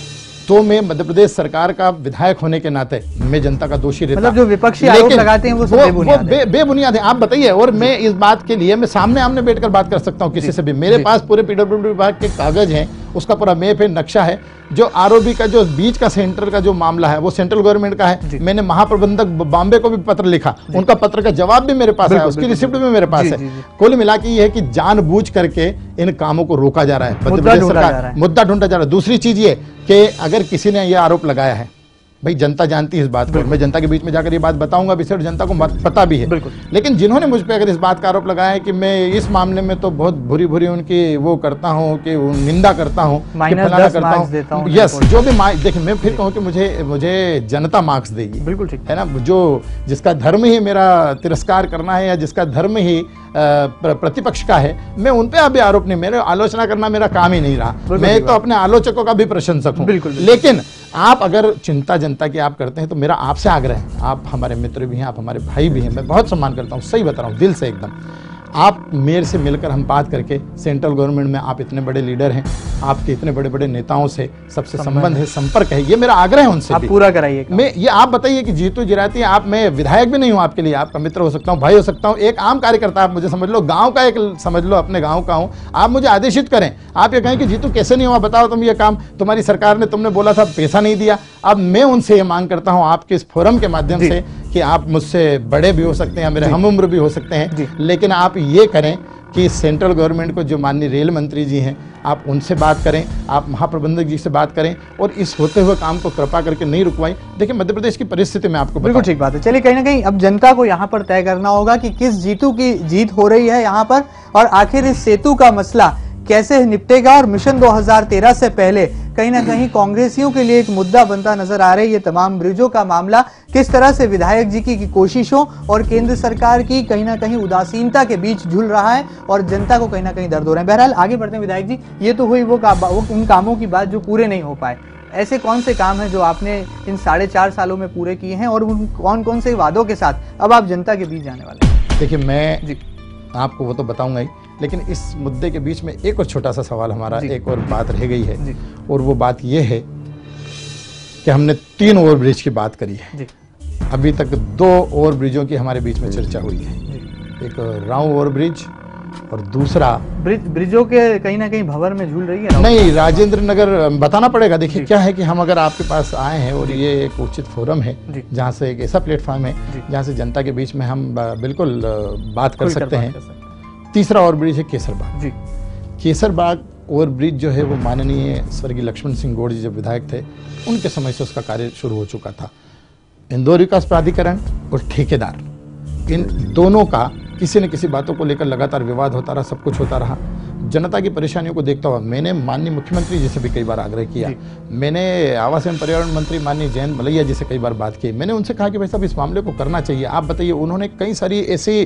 तो मैं मध्य प्रदेश सरकार का विधायक होने के नाते मैं जनता का दोषी रहता। मतलब जो विपक्षी आरोप लगाते हैं वो बेबुनियाद है। आप बताइए, और मैं इस बात के लिए मैं सामने आमने बैठकर बात कर सकता हूं किसी से भी। मेरे पास पूरे पीडब्ल्यूडी विभाग के कागज हैं, उसका पूरा मैप है, नक्शा है। जो आरओबी का जो बीच का सेंटर का जो मामला है वो सेंट्रल गवर्नमेंट का है। मैंने महाप्रबंधक बॉम्बे को भी पत्र लिखा, उनका पत्र का जवाब भी मेरे पास है, उसकी रिसिप्ट भी मेरे पास है। कुल मिला के ये है कि जानबूझ करके इन कामों को रोका जा रहा है, मध्य प्रदेश सरकार मुद्दा ढूंढा जा रहा है। दूसरी चीज ये कि अगर किसी ने यह आरोप लगाया है, भाई जनता जानती है इस बात को, मैं जनता के बीच में जाकर ये बात बताऊंगा भी, सिर्फ जनता को पता भी है। लेकिन जिन्होंने मुझ पे अगर इस बात का आरोप लगाया है कि मैं इस मामले में तो बहुत बुरी बुरी उनकी वो करता हूँ कि निंदा करता हूँ, फलाना करता हूँ, यस, जो भी देखिए मैं फिर कहूँ कि मुझे जनता मार्क्स देगी, बिल्कुल ठीक है ना। जो जिसका धर्म ही मेरा तिरस्कार करना है या जिसका धर्म ही प्रतिपक्ष का है, मैं उन पे अभी आरोप नहीं, मेरे आलोचना करना मेरा काम ही नहीं रहा। मैं तो अपने आलोचकों का भी प्रशंसक हूँ। लेकिन आप अगर चिंता जनता की आप करते हैं तो मेरा आपसे आग्रह है, आप हमारे मित्र भी हैं, आप हमारे भाई भी हैं, मैं बहुत सम्मान करता हूं, सही बता रहा हूं दिल से एकदम। आप मेरे से मिलकर हम बात करके, सेंट्रल गवर्नमेंट में आप इतने बड़े लीडर हैं, आपके इतने बड़े बड़े नेताओं से सबसे संबंध है, संपर्क है, ये मेरा आग्रह है उनसे, आप पूरा कराइए। मैं ये आप बताइए कि जीतू जिराती आप, मैं विधायक भी नहीं हूं आपके लिए, आपका मित्र हो सकता हूं, भाई हो सकता हूं, एक आम कार्यकर्ता आप मुझे समझ लो, गांव का एक समझ लो, अपने गांव का हूं। आप मुझे आदेशित करें, आप ये कहें कि जीतू कैसे नहीं हुआ, बताओ तुम ये काम, तुम्हारी सरकार ने, तुमने बोला था पैसा नहीं दिया। अब मैं उनसे ये मांग करता हूं आपके इस फोरम के माध्यम से कि आप मुझसे बड़े भी हो सकते हैं, मेरे हम उम्र भी हो सकते हैं, लेकिन आप ये करें कि सेंट्रल गवर्नमेंट को जो माननीय रेल मंत्री जी हैं, आप उनसे बात करें, आप महाप्रबंधक जी से बात करें और इस होते हुए काम को कृपा करके नहीं रुकवाएं। देखिए मध्य प्रदेश की परिस्थिति में आपको बिल्कुल ठीक बात है। चलिए, कहीं ना कहीं अब जनता को यहाँ पर तय करना होगा कि किस जीतू की जीत हो रही है यहाँ पर, और आखिर इस सेतु का मसला कैसे निपटेगा। और मिशन 2013 से पहले कहीं ना कहीं कांग्रेसियों के लिए एक मुद्दा बनता नजर आ रहा है ये तमाम ब्रिजों का मामला, किस तरह से विधायक जी की कोशिशों और केंद्र सरकार की कहीं ना कहीं उदासीनता के बीच झूल रहा है और जनता को कहीं ना कहीं दर्द हो रहा है। बहरहाल आगे बढ़ते हैं विधायक जी, ये तो हुई वो उन कामों की बात जो पूरे नहीं हो पाए। ऐसे कौन से काम हैं जो आपने इन 4.5 सालों में पूरे किए हैं और उन कौन कौन से वादों के साथ अब आप जनता के बीच जाने वाले हैं? देखिए, मैं आपको वो तो बताऊंगा ही, लेकिन इस मुद्दे के बीच में एक और छोटा सा सवाल हमारा, एक और बात रह गई है, और वो बात ये है कि हमने 3 ओवरब्रिज की बात करी है, अभी तक 2 ओवरब्रिजों की हमारे बीच में चर्चा हुई है। एक राव ओवरब्रिज और दूसरा ब्रिजों के कहीं ना कहीं भंवर में झूल रही है। नहीं, राजेंद्र नगर बताना पड़ेगा। देखिए क्या है कि हम अगर आपके पास आए हैं और ये एक उचित फोरम है जहाँ से, एक ऐसा प्लेटफॉर्म है जहाँ से जनता के बीच में हम बिल्कुल बात कर सकते हैं। तीसरा ओवरब्रिज है केसरबाग जी। केसरबाग ओवरब्रिज जो है वो माननीय स्वर्गीय लक्ष्मण सिंह गौड़ जी जब विधायक थे उनके समय से उसका कार्य शुरू हो चुका था। इंदौर विकास प्राधिकरण और ठेकेदार, इन दोनों का किसी न किसी बातों को लेकर लगातार विवाद होता रहा, सब कुछ होता रहा। जनता की परेशानियों को देखता हुआ मैंने माननीय मुख्यमंत्री जी से भी कई बार आग्रह किया, मैंने आवास एवं पर्यावरण मंत्री माननीय जयंत मलैया जी से कई बार बात की, मैंने उनसे कहा कि भाई साहब इस मामले को करना चाहिए। आप बताइए, उन्होंने कई सारी ऐसी,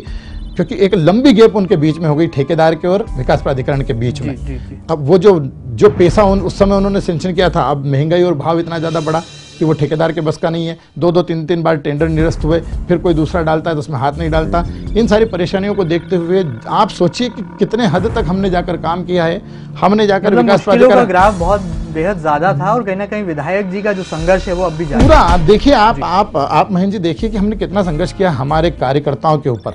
क्योंकि एक लंबी गैप उनके बीच में हो गई ठेकेदार के और विकास प्राधिकरण के बीच में। अब वो जो पैसा उस समय उन्होंने सेंक्शन किया था, अब महंगाई और भाव इतना ज़्यादा बढ़ा कि वो ठेकेदार के बस का नहीं है। 2-2, 3-3 बार टेंडर निरस्त हुए, फिर कोई दूसरा डालता है तो उसमें हाथ नहीं डालता। इन सारी परेशानियों को देखते हुए आप सोचिए कि कितने हद तक हमने जाकर काम किया है। हमने जाकर विकास प्राधिकरण का ग्राफ बहुत बेहद ज्यादा था और कहीं ना कहीं विधायक जी का जो संघर्ष है वो अब भी जारी है। पूरा आप देखिए, आप महेंद्र जी देखिए कि हमने कितना संघर्ष किया हमारे कार्यकर्ताओं के ऊपर,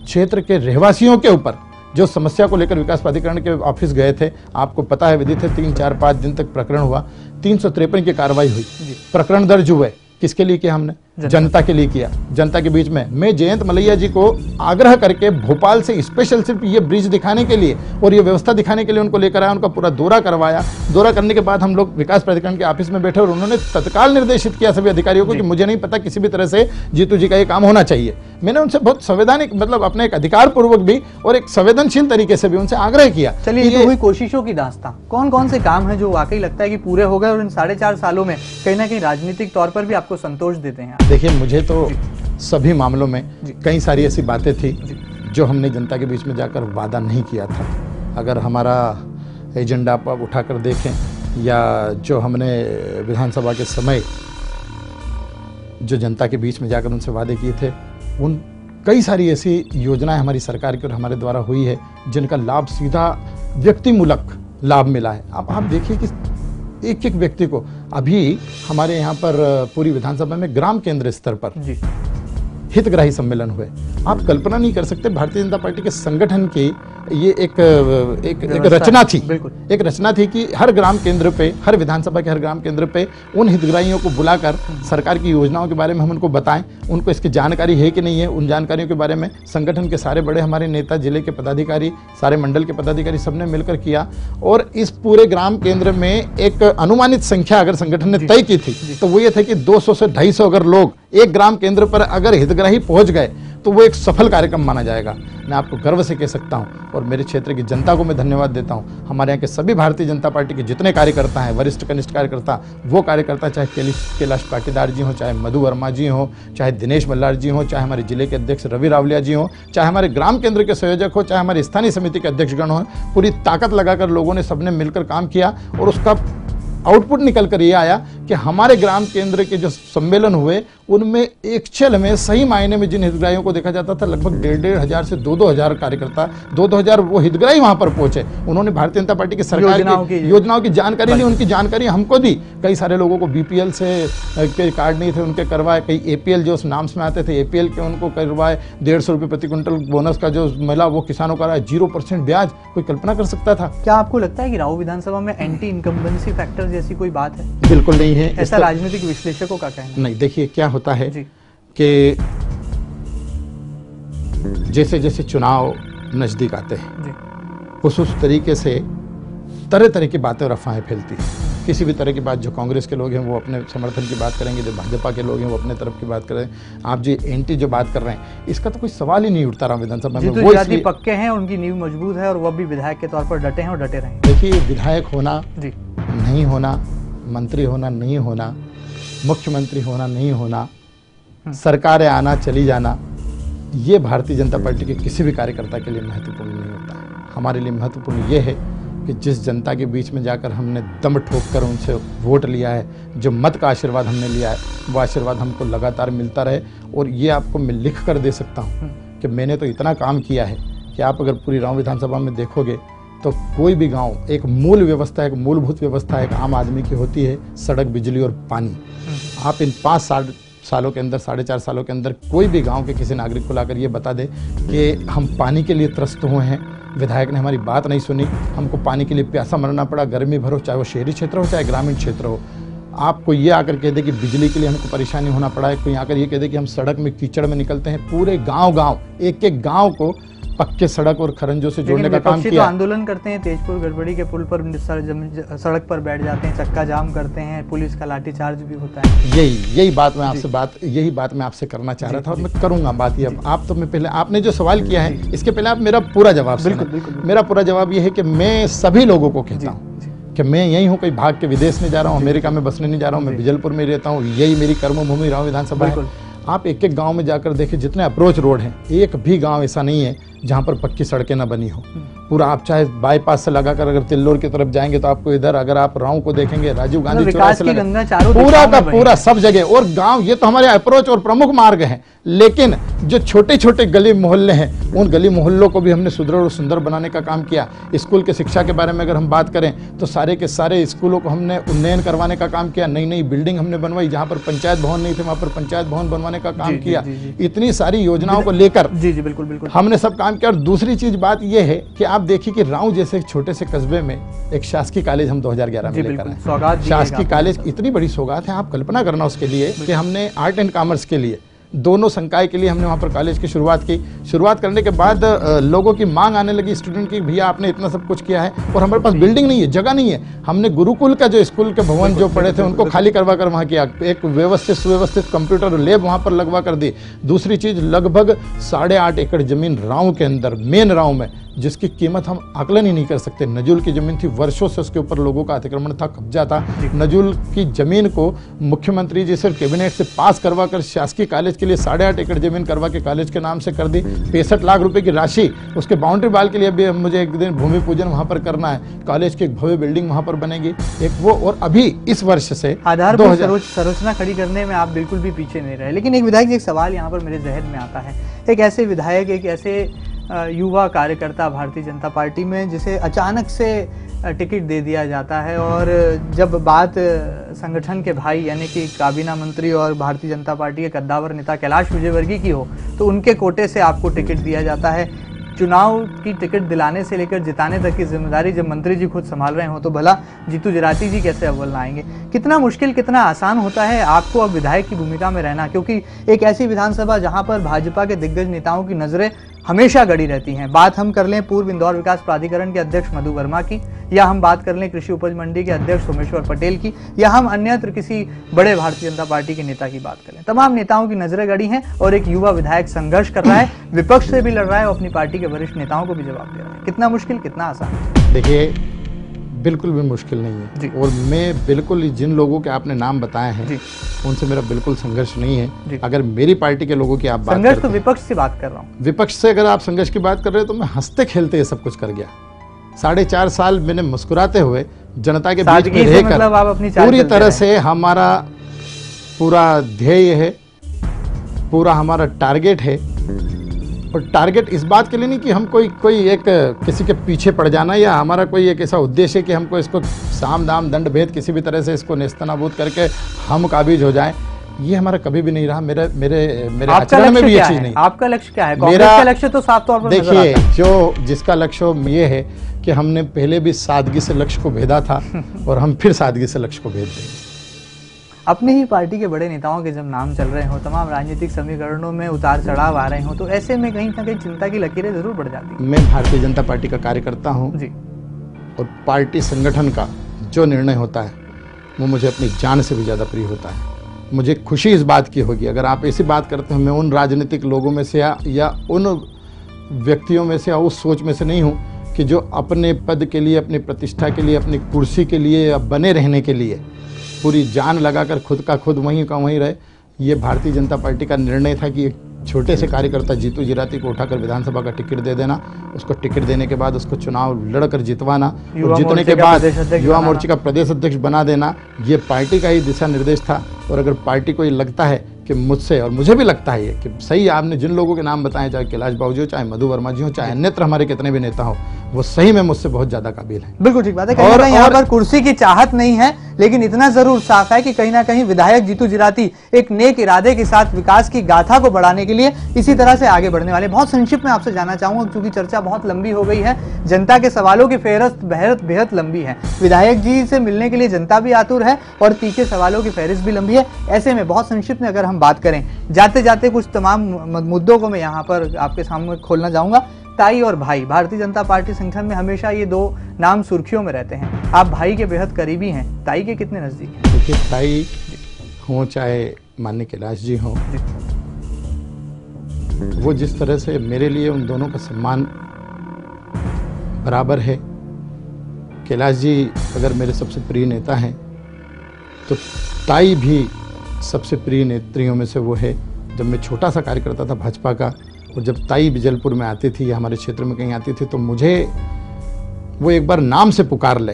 क्षेत्र के रहवासियों के ऊपर, जो समस्या को लेकर विकास प्राधिकरण के ऑफिस गए थे। आपको पता है विदित है, 3-4-5 दिन तक प्रकरण हुआ, 353 की कार्रवाई हुई, प्रकरण दर्ज हुए। किसके लिए किया हमने? जनता के लिए किया, जनता के बीच में। मैं जयंत मलैया जी को आग्रह करके भोपाल से स्पेशल सिर्फ ये ब्रिज दिखाने के लिए और ये व्यवस्था दिखाने के लिए उनको लेकर आया, उनका पूरा दौरा करवाया। दौरा करने के बाद हम लोग विकास प्राधिकरण के ऑफिस में बैठे और उन्होंने तत्काल निर्देशित किया सभी अधिकारियों को कि मुझे नहीं पता, किसी भी तरह से जीतू जी का ये काम होना चाहिए। मैंने उनसे बहुत संवैधानिक, मतलब अपने एक अधिकार पूर्वक भी और एक संवेदनशील तरीके से भी उनसे आग्रह किया। चलिए, ये हुई कोशिशों की दास्तां। कौन कौन से काम है जो वाकई लगता है कि पूरे हो गए और इन 4.5 सालों में कहीं ना कहीं राजनीतिक तौर पर भी आपको संतोष देते हैं? देखिए, मुझे तो सभी मामलों में कई सारी ऐसी बातें थी जो हमने जनता के बीच में जाकर वादा नहीं किया था। अगर हमारा एजेंडा आप उठाकर देखें या जो हमने विधानसभा के समय जो जनता के बीच में जाकर उनसे वादे किए थे, उन कई सारी ऐसी योजनाएं हमारी सरकार की और हमारे द्वारा हुई है जिनका लाभ सीधा व्यक्तिमूलक लाभ मिला है। अब आप देखिए कि एक एक व्यक्ति को। अभी हमारे यहाँ पर पूरी विधानसभा में ग्राम केंद्र स्तर पर जी हितग्राही सम्मेलन हुए। आप कल्पना नहीं कर सकते, भारतीय जनता पार्टी के संगठन की ये एक रचना थी, एक रचना थी कि हर ग्राम केंद्र पे, हर विधानसभा के हर ग्राम केंद्र पे उन हितग्राहियों को बुलाकर सरकार की योजनाओं के बारे में हम उनको बताएं, उनको इसकी जानकारी है कि नहीं है, उन जानकारियों के बारे में संगठन के सारे बड़े हमारे नेता, जिले के पदाधिकारी, सारे मंडल के पदाधिकारी सबने मिलकर किया। और इस पूरे ग्राम केंद्र में एक अनुमानित संख्या अगर संगठन ने तय की थी तो वो ये थे कि 200 से 250 अगर लोग एक ग्राम केंद्र पर अगर हितग्राही पहुंच गए तो वो एक सफल कार्यक्रम माना जाएगा। मैं आपको गर्व से कह सकता हूं और मेरे क्षेत्र की जनता को मैं धन्यवाद देता हूं। हमारे यहाँ के सभी भारतीय जनता पार्टी के जितने कार्यकर्ता हैं, वरिष्ठ कनिष्ठ कार्यकर्ता, वो कार्यकर्ता चाहे कैलाश पाटीदार जी हों, चाहे मधु वर्मा जी हों, चाहे दिनेश मल्लार जी हों, चाहे हमारे जिले के अध्यक्ष रवि रावलिया जी हों, चाहे हमारे ग्राम केंद्र के संयोजक हो, चाहे हमारी स्थानीय समिति के अध्यक्षगण हों, पूरी ताकत लगाकर लोगों ने सबने मिलकर काम किया और उसका आउटपुट निकल कर ये आया कि हमारे ग्राम केंद्र के जो सम्मेलन हुए उनमें एक छल में सही मायने में जिन हितग्राहियों को देखा जाता था लगभग 1,500 से 2,000 कार्यकर्ता, 2,000 वो हितग्राही वहां पर पहुंचे। उन्होंने भारतीय जनता पार्टी की सरकार की योजनाओं की जानकारी ली, उनकी जानकारी हमको दी। कई सारे लोगों को बीपीएल से के कार्ड नहीं थे, उनके करवाए। कई एपीएल जो उस नाम में आते थे एपीएल के उनको करवाए। 150 रुपये प्रति क्विंटल बोनस का जो मिला वो किसानों का रहा। 0% ब्याज, कोई कल्पना कर सकता था? क्या आपको लगता है कि राऊ विधानसभा में एंटी इनकम्बेंसी फैक्टर जैसी कोई बात है? बिल्कुल नहीं है, ऐसा राजनीतिक विश्लेषकों का कहना नहीं। देखिए क्या होता है कि जैसे जैसे चुनाव नजदीक आते हैं उस तरीके से तरह तरह की बातें और अफवाहें फैलती हैं। किसी भी तरह की बात, जो कांग्रेस के लोग हैं वो अपने समर्थन की बात करेंगे, जो भाजपा के लोग हैं वो अपने तरफ की बात करें। आप जो एंटी जो बात कर रहे हैं इसका तो कोई सवाल ही नहीं उठता रहा विधानसभा में। वो इसलिए पक्के हैं, उनकी नींव मजबूत है और वो भी विधायक के तौर पर डटे हैं और डटे रहें। देखिए, विधायक होना नहीं होना, मंत्री होना नहीं होना, मुख्यमंत्री होना नहीं होना, सरकारें आना चली जाना, ये भारतीय जनता पार्टी के किसी भी कार्यकर्ता के लिए महत्वपूर्ण नहीं होता है। हमारे लिए महत्वपूर्ण ये है कि जिस जनता के बीच में जाकर हमने दम ठोक कर उनसे वोट लिया है, जो मत का आशीर्वाद हमने लिया है, वो आशीर्वाद हमको लगातार मिलता रहे। और ये आपको मैं लिख कर दे सकता हूँ कि मैंने तो इतना काम किया है कि आप अगर पूरी राव विधानसभा में देखोगे तो कोई भी गांव, एक मूल व्यवस्था, एक मूलभूत व्यवस्था एक आम आदमी की होती है, सड़क, बिजली और पानी। आप इन 5 सालों के अंदर, 4.5 सालों के अंदर कोई भी गांव के किसी नागरिक को लाकर ये बता दे कि हम पानी के लिए त्रस्त हुए हैं, विधायक ने हमारी बात नहीं सुनी, हमको पानी के लिए प्यासा मरना पड़ा, गर्मी भर हो, चाहे वो शहरी क्षेत्र हो चाहे ग्रामीण क्षेत्र हो। आपको ये आकर कह दे कि बिजली के लिए हमको परेशानी होना पड़ा है, कोई आकर ये कह दे कि हम सड़क में कीचड़ में निकलते हैं। पूरे गांव एक एक गांव को पक्के सड़क और खरंजों से जोड़ने का काम किया। तो आंदोलन करते हैं, तेजपुर गड़बड़ी के पुल पर सड़क पर बैठ जाते हैं, चक्का जाम करते हैं, पुलिस का लाठीचार्ज भी होता है। यही बात मैं आपसे करना चाह रहा था और मैं करूंगा बात। ये अब आप तो मैं पहले आपने जो सवाल किया है इसके पहले आप मेरा पूरा जवाब सुनो। मेरा पूरा जवाब ये है कि मैं सभी लोगों को कहता हूँ कि मैं यही हूँ, कोई भाग के विदेश नहीं जा रहा हूँ, अमेरिका में बसने नहीं जा रहा हूँ, मैं बिजलपुर में रहता हूँ, यही मेरी कर्मभूमि राव विधानसभा है। आप एक एक गांव में जाकर देखिए, जितने अप्रोच रोड हैं, एक भी गांव ऐसा नहीं है जहां पर पक्की सड़कें ना बनी हो। पूरा आप चाहे बाईपास से लगाकर अगर तिल्लोर की तरफ जाएंगे तो आपको इधर, अगर आप राव को देखेंगे, राजीव गांधी चौराहे से पूरा का पूरा सब जगह। और गांव, ये तो हमारे अप्रोच और प्रमुख मार्ग हैं, लेकिन जो छोटे छोटे गली मोहल्ले हैं उन गली मोहल्लों को भी हमने सुदृढ़ और सुंदर बनाने का काम किया। स्कूल के शिक्षा के बारे में अगर हम बात करें तो सारे के सारे स्कूलों को हमने उन्नयन करवाने का काम किया। नई नई बिल्डिंग हमने बनवाई, जहां पर पंचायत भवन नहीं थे वहां पर पंचायत भवन बनवाने का काम किया। इतनी सारी योजनाओं को लेकर बिल्कुल हमने सब काम किया। और दूसरी चीज बात यह है कि आप देखिए कि राव जैसे एक छोटे से कस्बे में एक शासकीय कॉलेज हम 2011 में लेकर आए। शासकीय कॉलेज इतनी बड़ी सौगात है, आप कल्पना करना उसके लिए कि हमने आर्ट एंड कॉमर्स के लिए, दोनों संकाय के लिए हमने वहाँ पर कॉलेज की शुरुआत की। शुरुआत करने के बाद लोगों की मांग आने लगी स्टूडेंट की, भैया आपने इतना सब कुछ किया है और हमारे पास बिल्डिंग नहीं है, जगह नहीं है। हमने गुरुकुल का जो स्कूल के भवन जो पड़े थे उनको खाली करवा कर वहाँ किया, एक व्यवस्थित सुव्यवस्थित कंप्यूटर लैब वहाँ पर लगवा कर दी। दूसरी चीज़, लगभग 8.5 एकड़ जमीन राव के अंदर, मेन राव में, जिसकी कीमत हम आकलन ही नहीं कर सकते। नजुल की जमीन थी, वर्षों से उसके ऊपर लोगों का अतिक्रमण था, कब्जा था। नजुल की जमीन को मुख्यमंत्री जी से कैबिनेट से पास करवा कर शासकीय कॉलेज के लिए 8.5 एकड़ जमीन करवा के कॉलेज के नाम से कर दी। 65 लाख रुपए की राशि उसके बाउंड्री वाल के लिए भी मुझे एक दिन भूमि पूजन वहां पर करना है। कॉलेज की एक भव्य बिल्डिंग वहां पर बनेगी, एक वो। और अभी इस वर्ष से आधारभूत संरचना खड़ी करने में आप बिल्कुल भी पीछे नहीं रहे। लेकिन एक विधायक, एक सवाल यहाँ पर मेरे जहन में आता है, एक ऐसे विधायक, एक ऐसे युवा कार्यकर्ता भारतीय जनता पार्टी में जिसे अचानक से टिकट दे दिया जाता है, और जब बात संगठन के भाई यानी कि काबीना मंत्री और भारतीय जनता पार्टी के कद्दावर नेता कैलाश विजयवर्गीय की हो तो उनके कोटे से आपको टिकट दिया जाता है। चुनाव की टिकट दिलाने से लेकर जिताने तक की जिम्मेदारी जब मंत्री जी खुद संभाल रहे हो तो भला जीतू जराती जी कैसे अव्वल ना आएंगे। कितना मुश्किल कितना आसान होता है आपको अब विधायक की भूमिका में रहना, क्योंकि एक ऐसी विधानसभा जहां पर भाजपा के दिग्गज नेताओं की नजरें हमेशा गड़ी रहती हैं। बात हम कर लें पूर्व इंदौर विकास प्राधिकरण के अध्यक्ष मधु वर्मा की, या हम बात कर लें कृषि उपज मंडी के अध्यक्ष सोमेश्वर पटेल की, या हम अन्यत्र किसी बड़े भारतीय जनता पार्टी के नेता की बात करें, तमाम नेताओं की नजरें गड़ी हैं और एक युवा विधायक संघर्ष कर रहा है, विपक्ष से भी लड़ रहा है और अपनी पार्टी के वरिष्ठ नेताओं को भी जवाब दे रहा है। कितना मुश्किल कितना आसान? देखिए, बिल्कुल भी मुश्किल नहीं है, और मैं बिल्कुल जिन लोगों के आपने नाम बताए हैं उनसे मेरा बिल्कुल संघर्ष नहीं है। अगर मेरी पार्टी के लोगों की आप बात संघर्ष तो विपक्ष से बात कर रहा हूँ, विपक्ष से अगर आप संघर्ष की बात कर रहे हो तो मैं हंसते खेलते ये सब कुछ कर गया। 4.5 साल मैंने मुस्कुराते हुए जनता के बीच में रहकर मतलब आप अपनी पूरी तरह से हमारा पूरा ध्येय है, पूरा हमारा टारगेट है, और टारगेट इस बात के लिए नहीं कि हम कोई एक किसी के पीछे पड़ जाना, या हमारा कोई एक ऐसा उद्देश्य है कि हमको इसको साम दाम दंड भेद किसी भी तरह से इसको नेस्तनाबूद करके हम काबिज हो जाएं, ये हमारा कभी भी नहीं रहा। मेरे आचरण में भी ये चीज नहीं। आपका लक्ष्य क्या है? कांग्रेस का लक्ष्य तो साफ तौर पर देखिए, जो जिसका लक्ष्य ये है कि हमने पहले भी सादगी से लक्ष्य को भेदा था और हम फिर सादगी से लक्ष्य को भेद देंगे। अपनी ही पार्टी के बड़े नेताओं के जब नाम चल रहे हो, तमाम राजनीतिक समीकरणों में उतार चढ़ाव आ रहे हो, तो ऐसे में कहीं ना कहीं चिंता की लकीरें जरूर बढ़ जाती हैं। मैं भारतीय जनता पार्टी का कार्यकर्ता हूं जी, और पार्टी संगठन का जो निर्णय होता है वो मुझे अपनी जान से भी ज़्यादा प्रिय होता है। मुझे खुशी इस बात की होगी अगर आप ऐसी बात करते हो, मैं उन राजनीतिक लोगों में से या उन व्यक्तियों में से या उस सोच में से नहीं हूँ कि जो अपने पद के लिए, अपनी प्रतिष्ठा के लिए, अपनी कुर्सी के लिए या बने रहने के लिए पूरी जान लगाकर खुद का खुद वहीं का वहीं रहे। ये भारतीय जनता पार्टी का निर्णय था कि एक छोटे से कार्यकर्ता जीतू जराती को उठाकर विधानसभा का टिकट दे देना, उसको टिकट देने के बाद उसको चुनाव लड़कर जितवाना, और जीतने के बाद युवा मोर्चे का प्रदेश अध्यक्ष बना देना, ये पार्टी का ही दिशा निर्देश था। और अगर पार्टी को ये लगता है कि मुझसे, और मुझे भी लगता है कि सही आपने जिन लोगों के नाम बताए, चाहे कैलाश बाबू जी हो, चाहे मधु वर्मा जी हो, चाहे अन्यत्र हमारे कितने भी नेता हो, वो सही में मुझसे बहुत ज्यादा काबिल है। बिल्कुल ठीक बात है। कहीं ना कहीं यहाँ पर कुर्सी की चाहत नहीं है, लेकिन इतना जरूर साफ है कि कहीं ना कहीं विधायक जीतू जराती एक नेक इरादे के साथ विकास की गाथा को बढ़ाने के लिए इसी तरह से आगे बढ़ने वाले। बहुत संक्षिप्त में आपसे जानना चाहूंगा, क्योंकि चर्चा बहुत लंबी हो गई है, जनता के सवालों की फेहरिस्त बेहद लंबी है, विधायक जी से मिलने के लिए जनता भी आतुर है और तीखे सवालों की फेहरिस्त भी लंबी है। ऐसे में बहुत संक्षिप्त में अगर हम बात करें, जाते जाते कुछ तमाम मुद्दों को मैं यहाँ पर आपके सामने खोलना चाहूंगा। ताई और भाई, भारतीय जनता पार्टी संगठन में हमेशा ये दो नाम सुर्खियों में रहते हैं। आप भाई के बेहद करीबी हैं, ताई के कितने नजदीक हैं? देखिए, ताई हो चाहे माननीय कैलाश जी हो, वो जिस तरह से मेरे लिए उन दोनों का सम्मान बराबर है। कैलाश जी अगर मेरे सबसे प्रिय नेता हैं तो ताई भी सबसे प्रिय नेत्रियों में से वो है। जब मैं छोटा सा कार्यकर्ता था भाजपा का, और जब ताई बिजलपुर में आती थी या हमारे क्षेत्र में कहीं आती थी, तो मुझे वो एक बार नाम से पुकार ले,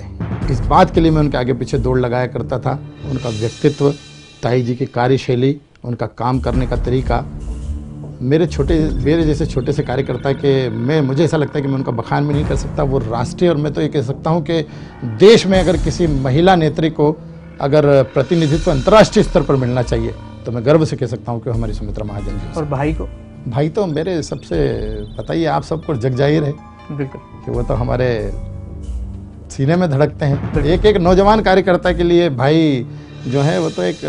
इस बात के लिए मैं उनके आगे पीछे दौड़ लगाया करता था। उनका व्यक्तित्व, ताई जी की कार्यशैली, उनका काम करने का तरीका, मेरे जैसे छोटे से कार्यकर्ता के मुझे ऐसा लगता है कि मैं उनका बखान भी नहीं कर सकता। वो राष्ट्रीय, और मैं तो ये कह सकता हूँ कि देश में अगर किसी महिला नेत्री को अगर प्रतिनिधित्व अंतर्राष्ट्रीय स्तर पर मिलना चाहिए तो मैं गर्व से कह सकता हूँ कि हमारी सुमित्रा महाजन जी। और भाई तो मेरे सबसे, बताइए आप सबको जग जाहिर है बिल्कुल कि वो तो हमारे सीने में धड़कते हैं। एक नौजवान कार्यकर्ता के लिए भाई जो है वो तो एक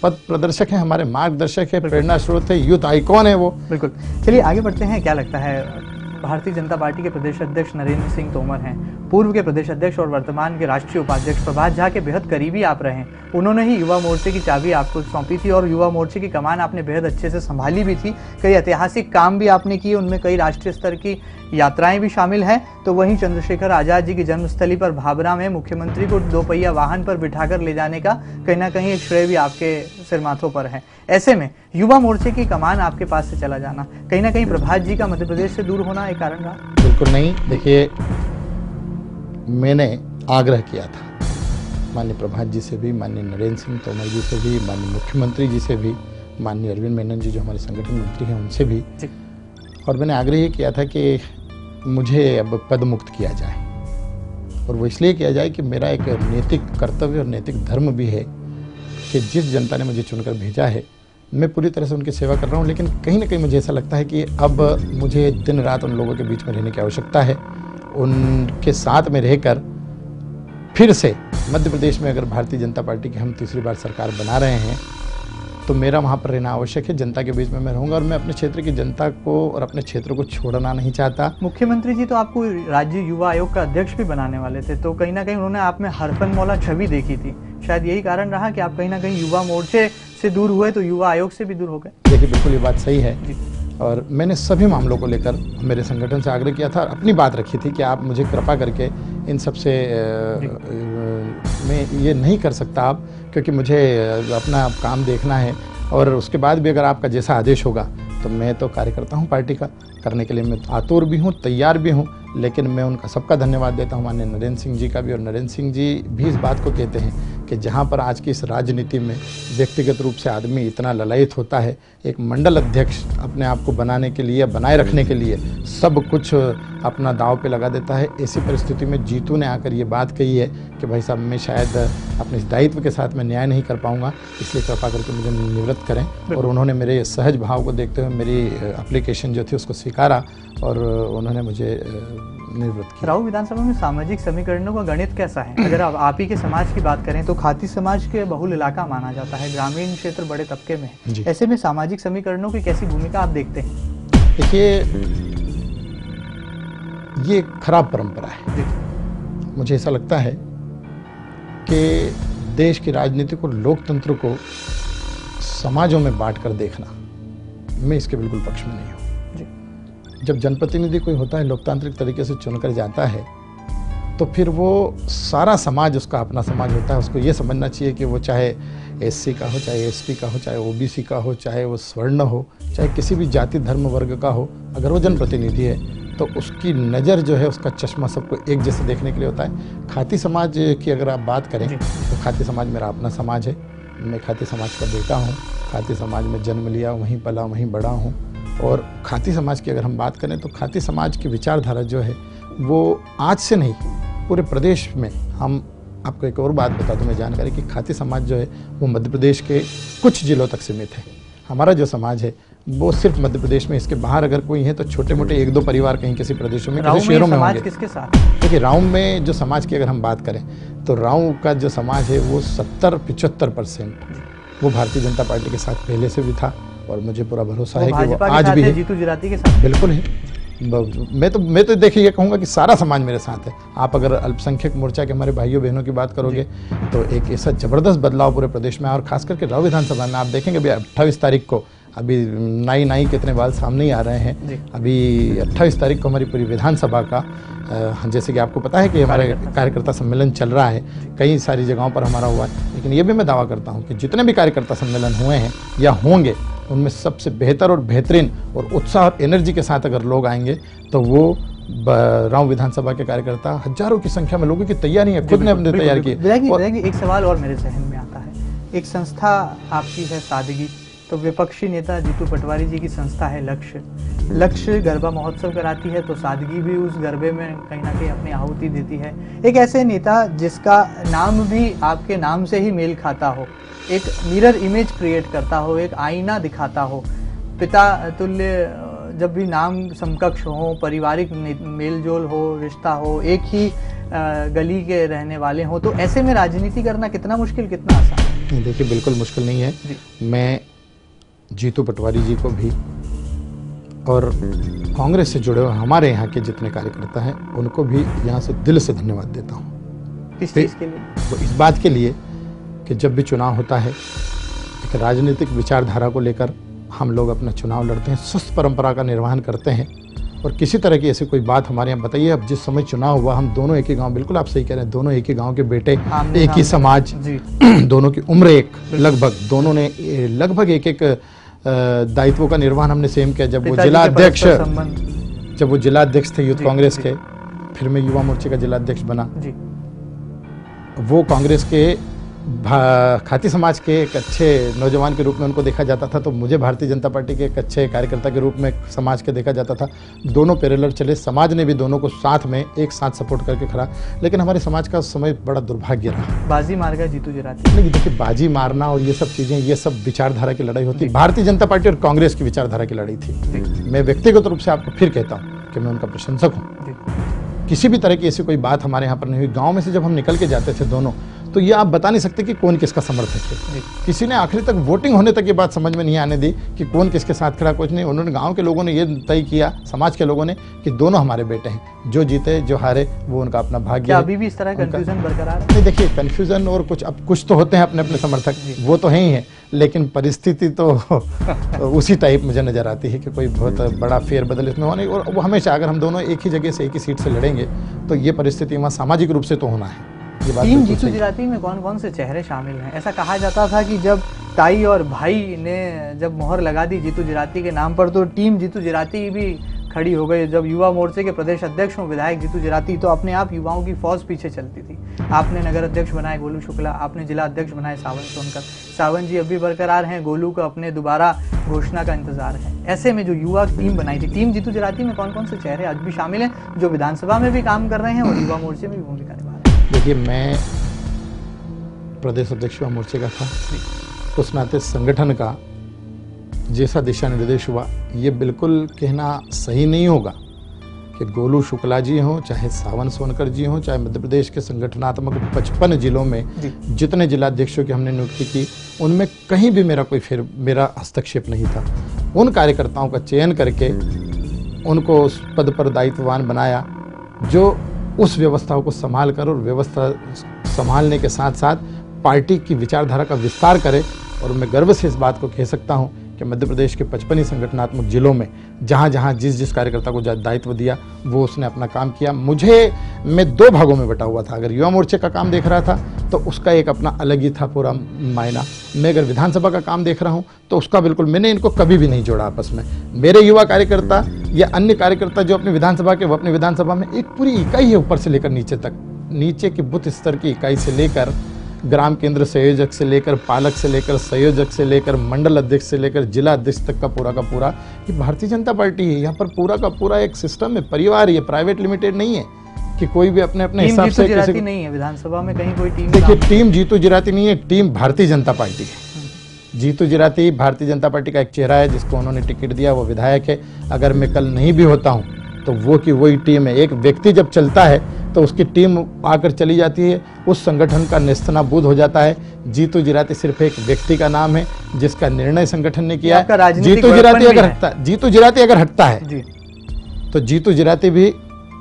पथ प्रदर्शक है, हमारे मार्गदर्शक है, प्रेरणा स्रोत है, यूथ आइकॉन है वो। बिल्कुल। चलिए आगे बढ़ते हैं। क्या लगता है, भारतीय जनता पार्टी के प्रदेश अध्यक्ष नरेंद्र सिंह तोमर हैं, पूर्व के प्रदेश अध्यक्ष और वर्तमान के राष्ट्रीय उपाध्यक्ष प्रभात झा के बेहद करीबी आप रहे हैं। उन्होंने ही युवा मोर्चे की चाबी आपको सौंपी थी और युवा मोर्चे की कमान आपने बेहद अच्छे से संभाली भी थी। कई ऐतिहासिक काम भी आपने किए, उनमें कई राष्ट्रीय स्तर की यात्राएं भी शामिल हैं। तो वहीं चंद्रशेखर आजाद जी की जन्मस्थली पर भाभरा में मुख्यमंत्री को 2 पहिया वाहन पर बिठाकर ले जाने का कहीं ना कहीं एक श्रेय भी आपके सिर माथों पर है। ऐसे में युवा मोर्चे की कमान आपके पास से चला जाना, कहीं ना कहीं प्रभात जी का मध्य प्रदेश से दूर होना एक कारण रहा? बिल्कुल नहीं। देखिए, मैंने आग्रह किया था माननीय प्रभात जी से भी, माननीय नरेंद्र सिंह तोमर जी से भी, माननीय मुख्यमंत्री जी से भी, माननीय अरविंद मेनन जी जो हमारे संगठन मंत्री हैं उनसे भी, और मैंने आग्रह ये किया था कि मुझे अब पद मुक्त किया जाए। और वो इसलिए किया जाए कि मेरा एक नैतिक कर्तव्य और नैतिक धर्म भी है कि जिस जनता ने मुझे चुनकर भेजा है मैं पूरी तरह से उनकी सेवा कर रहा हूँ। लेकिन कहीं ना कहीं मुझे ऐसा लगता है कि अब मुझे दिन रात उन लोगों के बीच में रहने की आवश्यकता है। उनके साथ में रहकर फिर से मध्य प्रदेश में अगर भारतीय जनता पार्टी की हम तीसरी बार सरकार बना रहे हैं तो मेरा वहाँ पर रहना आवश्यक है। जनता के बीच में मैं रहूँगा और मैं अपने क्षेत्र की जनता को और अपने क्षेत्र को छोड़ना नहीं चाहता। मुख्यमंत्री जी तो आपको राज्य युवा आयोग का अध्यक्ष भी बनाने वाले थे, तो कहीं ना कहीं उन्होंने आप में हरफन मौला छवि देखी थी। शायद यही कारण रहा कि आप कहीं ना कहीं युवा मोर्चे से दूर हुए तो युवा आयोग से भी दूर हो गए। देखिए, बिल्कुल ये बात सही है और मैंने सभी मामलों को लेकर मेरे संगठन से आग्रह किया था और अपनी बात रखी थी कि आप मुझे कृपा करके इन सब से मैं ये नहीं कर सकता आप, क्योंकि मुझे अपना काम देखना है और उसके बाद भी अगर आपका जैसा आदेश होगा तो मैं तो कार्यकर्ता हूँ पार्टी का, करने के लिए मैं आतुर भी हूँ, तैयार भी हूँ। लेकिन मैं उनका सबका धन्यवाद देता हूँ, माननीय नरेंद्र सिंह जी का भी। और नरेंद्र सिंह जी भी इस बात को कहते हैं कि जहाँ पर आज की इस राजनीति में व्यक्तिगत रूप से आदमी इतना ललायित होता है, एक मंडल अध्यक्ष अपने आप को बनाने के लिए, बनाए रखने के लिए सब कुछ अपना दांव पे लगा देता है। ऐसी परिस्थिति में जीतू ने आकर ये बात कही है कि भाई साहब मैं शायद अपने इस दायित्व के साथ में न्याय नहीं कर पाऊंगा, इसलिए कृपा करके मुझे निवृत्त करें। और उन्होंने मेरे सहज भाव को देखते हुए मेरी एप्लीकेशन जो थी उसको स्वीकारा और उन्होंने मुझे निवृत्त किया। राऊ विधानसभा में सामाजिक समीकरणों का गणित कैसा है? अगर आप ही के समाज की बात करें तो खाती समाज के बहुल इलाका माना जाता है, ग्रामीण क्षेत्र बड़े तबके में है। ऐसे में सामाजिक समीकरणों की कैसी भूमिका आप देखते हैं? देखिए, ये खराब परंपरा है। मुझे ऐसा लगता है कि देश की राजनीति को, लोकतंत्र को समाजों में बांट कर देखना, मैं इसके बिल्कुल पक्ष में नहीं हूँ। जब जनप्रतिनिधि कोई होता है, लोकतांत्रिक तरीके से चुनकर जाता है, तो फिर वो सारा समाज उसका अपना समाज होता है। उसको ये समझना चाहिए कि वो चाहे एससी का हो, चाहे एसटी का हो, चाहे ओबीसी का हो, चाहे वो स्वर्ण हो, चाहे किसी भी जाति धर्म वर्ग का हो, अगर वो जनप्रतिनिधि है तो उसकी नज़र जो है, उसका चश्मा सबको एक जैसे देखने के लिए होता है। खाती समाज की अगर आप बात करें तो खाती समाज मेरा अपना समाज है। मैं खाती समाज का बेटा हूँ, खाती समाज में जन्म लिया, वहीं पला, वहीं बड़ा हूँ। और खाती समाज की अगर हम बात करें तो खाती समाज की विचारधारा जो है वो आज से नहीं, पूरे प्रदेश में। हम आपको एक और बात बता दूं मैं जानकारी कि खाती समाज जो है वो मध्य प्रदेश के कुछ जिलों तक सीमित है। हमारा जो समाज है वो सिर्फ मध्य प्रदेश में, इसके बाहर अगर कोई है तो छोटे मोटे एक दो परिवार कहीं किसी प्रदेशों में, किसी शहरों में होंगे। किसके साथ? देखिए, राऊ में जो समाज की अगर हम बात करें तो राऊ का जो समाज है वो 70-75% वो भारतीय जनता पार्टी के साथ पहले से भी था और मुझे पूरा भरोसा है कि वो आज भी है। जीतू जिराती के साथ बिल्कुल है। मैं तो देखिए ये कहूँगा कि सारा समाज मेरे साथ है। आप अगर अल्पसंख्यक मोर्चा के हमारे भाइयों बहनों की बात करोगे तो एक ऐसा ज़बरदस्त बदलाव पूरे प्रदेश में, और खास करके राऊ विधानसभा में आप देखेंगे अभी 28 तारीख को, अभी नाई कितने बाल सामने ही आ रहे हैं। अभी 28 तारीख को हमारी पूरी विधानसभा का, जैसे कि आपको पता है कि हमारे कार्यकर्ता सम्मेलन चल रहा है, कई सारी जगहों पर हमारा हुआ है। लेकिन ये भी मैं दावा करता हूँ कि जितने भी कार्यकर्ता सम्मेलन हुए हैं या होंगे, उनमें सबसे बेहतर और बेहतरीन और उत्साह और एनर्जी के साथ अगर लोग आएंगे तो वो राऊ विधानसभा के कार्यकर्ता हजारों की संख्या में लोगों की तैयारी है, खुद ने अपने तैयार की। एक सवाल और मेरे जहन में आता है, एक संस्था आपकी है सादगी, तो विपक्षी नेता जीतू पटवारी जी की संस्था है लक्ष्य गरबा महोत्सव कराती है, तो सादगी भी उस गरबे में कहीं ना कहीं अपनी आहुति देती है। एक ऐसे नेता जिसका नाम भी आपके नाम से ही मेल खाता हो, एक मिरर इमेज क्रिएट करता हो, एक आईना दिखाता हो, पिता तुल्य जब भी नाम समकक्ष हो, पारिवारिक मेलजोल हो, रिश्ता हो, एक ही गली के रहने वाले हो, तो ऐसे में राजनीति करना कितना मुश्किल, कितना आसान? देखिए, बिल्कुल मुश्किल नहीं है। मैं जीतू पटवारी जी को भी और कांग्रेस से जुड़े हुए हमारे यहाँ के जितने कार्यकर्ता हैं उनको भी यहाँ से दिल से धन्यवाद देता हूँ। किस चीज़ के लिए? वो इस बात के लिए कि जब भी चुनाव होता है, एक राजनीतिक विचारधारा को लेकर हम लोग अपना चुनाव लड़ते हैं, स्वस्थ परंपरा का निर्वहन करते हैं, और किसी तरह की ऐसी कोई बात हमारे यहाँ बताइए। अब जिस समय चुनाव हुआ, हम दोनों एक ही गांव, बिल्कुल आप सही कह रहे हैं, दोनों एक ही गांव के बेटे, एक ही समाज, दोनों की उम्र एक, लगभग दोनों ने लगभग एक दायित्वों का निर्वहन हमने सेम किया। जब वो जिलाध्यक्ष थे यूथ कांग्रेस के, फिर मैं युवा मोर्चे का जिलाध्यक्ष बना। वो कांग्रेस के खाती समाज के एक अच्छे नौजवान के रूप में उनको देखा जाता था, तो मुझे भारतीय जनता पार्टी के एक अच्छे कार्यकर्ता के रूप में समाज के देखा जाता था। दोनों पैरेलल चले, समाज ने भी दोनों को साथ में एक साथ सपोर्ट करके खड़ा, लेकिन हमारे समाज का समय बड़ा दुर्भाग्य रहा। बाजी मार गया जीतू जिराती। नहीं, देखिए, बाजी मारना और ये सब चीज़ें, ये सब विचारधारा की लड़ाई होती है। भारतीय जनता पार्टी और कांग्रेस की विचारधारा की लड़ाई थी। मैं व्यक्तिगत रूप से आपको फिर कहता हूँ कि मैं उनका प्रशंसक हूँ। किसी भी तरह की ऐसी कोई बात हमारे यहाँ पर नहीं हुई। गाँव में से जब हम निकल के जाते थे दोनों, तो ये आप बता नहीं सकते कि कौन किसका समर्थक है। किसी ने आखिरी तक वोटिंग होने तक ये बात समझ में नहीं आने दी कि कौन किसके साथ खड़ा, कुछ नहीं। उन्होंने, गांव के लोगों ने ये तय किया, समाज के लोगों ने, कि दोनों हमारे बेटे हैं, जो जीते जो हारे वो उनका अपना भाग्य है। अभी भी इस तरह कंफ्यूजन बरकरार है? नहीं, देखिए, कंफ्यूजन और कुछ तो होते हैं अपने अपने समर्थक, वो तो है ही है, लेकिन परिस्थिति तो उसी टाइप मुझे नजर आती है कि कोई बहुत बड़ा फेरबदल इसमें होने, और वो हमेशा, अगर हम दोनों एक ही जगह से एक ही सीट से लड़ेंगे तो ये परिस्थिति वहाँ सामाजिक रूप से तो होना है। टीम जीतू जिराती में कौन कौन से चेहरे शामिल हैं? ऐसा कहा जाता था कि जब ताई और भाई ने जब मोहर लगा दी जीतू जिराती के नाम पर, तो टीम जीतू जिराती भी खड़ी हो गई। जब युवा मोर्चे के प्रदेश अध्यक्ष हों विधायक जीतू जिराती, तो अपने आप युवाओं की फौज पीछे चलती थी। आपने नगर अध्यक्ष बनाए गोलू शुक्ला, आपने जिला अध्यक्ष बनाए सावन सोनकर। सावन जी अब भी बरकरार हैं, गोलू को अपने दोबारा घोषणा का इंतजार है। ऐसे में जो युवा टीम बनाई थी, टीम जीतू जिराती में कौन कौन से चेहरे आज भी शामिल हैं, जो विधानसभा में भी काम कर रहे हैं और युवा मोर्चे में भी भूमिका निभा रहे हैं? देखिए, मैं प्रदेश अध्यक्ष युवा मोर्चे का था, उस नाते संगठन का जैसा दिशा निर्देश हुआ, ये बिल्कुल कहना सही नहीं होगा कि गोलू शुक्ला जी हों, चाहे सावन सोनकर जी हों, चाहे मध्य प्रदेश के संगठनात्मक 55 जिलों में जितने जिलाध्यक्षों की हमने नियुक्ति की, उनमें कहीं भी मेरा हस्तक्षेप नहीं था। उन कार्यकर्ताओं का चयन करके उनको उस पद पर दायित्ववान बनाया, जो उस व्यवस्थाओं को संभाल कर और व्यवस्था संभालने के साथ साथ पार्टी की विचारधारा का विस्तार करे। और मैं गर्व से इस बात को कह सकता हूं कि मध्य प्रदेश के 55 संगठनात्मक जिलों में जहां जहां जिस कार्यकर्ता को दायित्व दिया, वो उसने अपना काम किया। मैं 2 भागों में बटा हुआ था। अगर युवा मोर्चे का काम देख रहा था तो उसका एक अपना अलग ही था पूरा मायना। मैं अगर विधानसभा का काम देख रहा हूं तो उसका बिल्कुल, मैंने इनको कभी भी नहीं जोड़ा आपस में। मेरे युवा कार्यकर्ता या अन्य कार्यकर्ता जो अपनी विधानसभा के, वो अपनी विधानसभा में एक पूरी इकाई है, ऊपर से लेकर नीचे तक, नीचे की बूथ स्तर की इकाई से लेकर ग्राम केंद्र संयोजक से लेकर पालक से लेकर संयोजक से लेकर मंडल अध्यक्ष से लेकर जिला अध्यक्ष तक का पूरा ये भारतीय जनता पार्टी है। यहाँ पर पूरा का पूरा एक सिस्टम है, परिवार, ये प्राइवेट लिमिटेड नहीं है कि कोई भी अपने हिसाब से किसी को नहीं है। विधानसभा में कहीं कोई टीम, देखिए, टीम जीतू जिराती नहीं है, टीम भारतीय जनता पार्टी है। जीतू जिराती भारतीय जनता पार्टी का एक चेहरा है, जिसको उन्होंने टिकट दिया, वो विधायक है। अगर मैं कल नहीं भी होता हूँ तो वो की वही टीम है। एक व्यक्ति जब चलता है तो उसकी टीम आकर चली जाती है, उस संगठन का नेस्तनाबूद हो जाता है। जीतू जिराती सिर्फ एक व्यक्ति का नाम है जिसका निर्णय संगठन ने किया है। जीतू जिराती अगर हटता है तो जीतू जिराती भी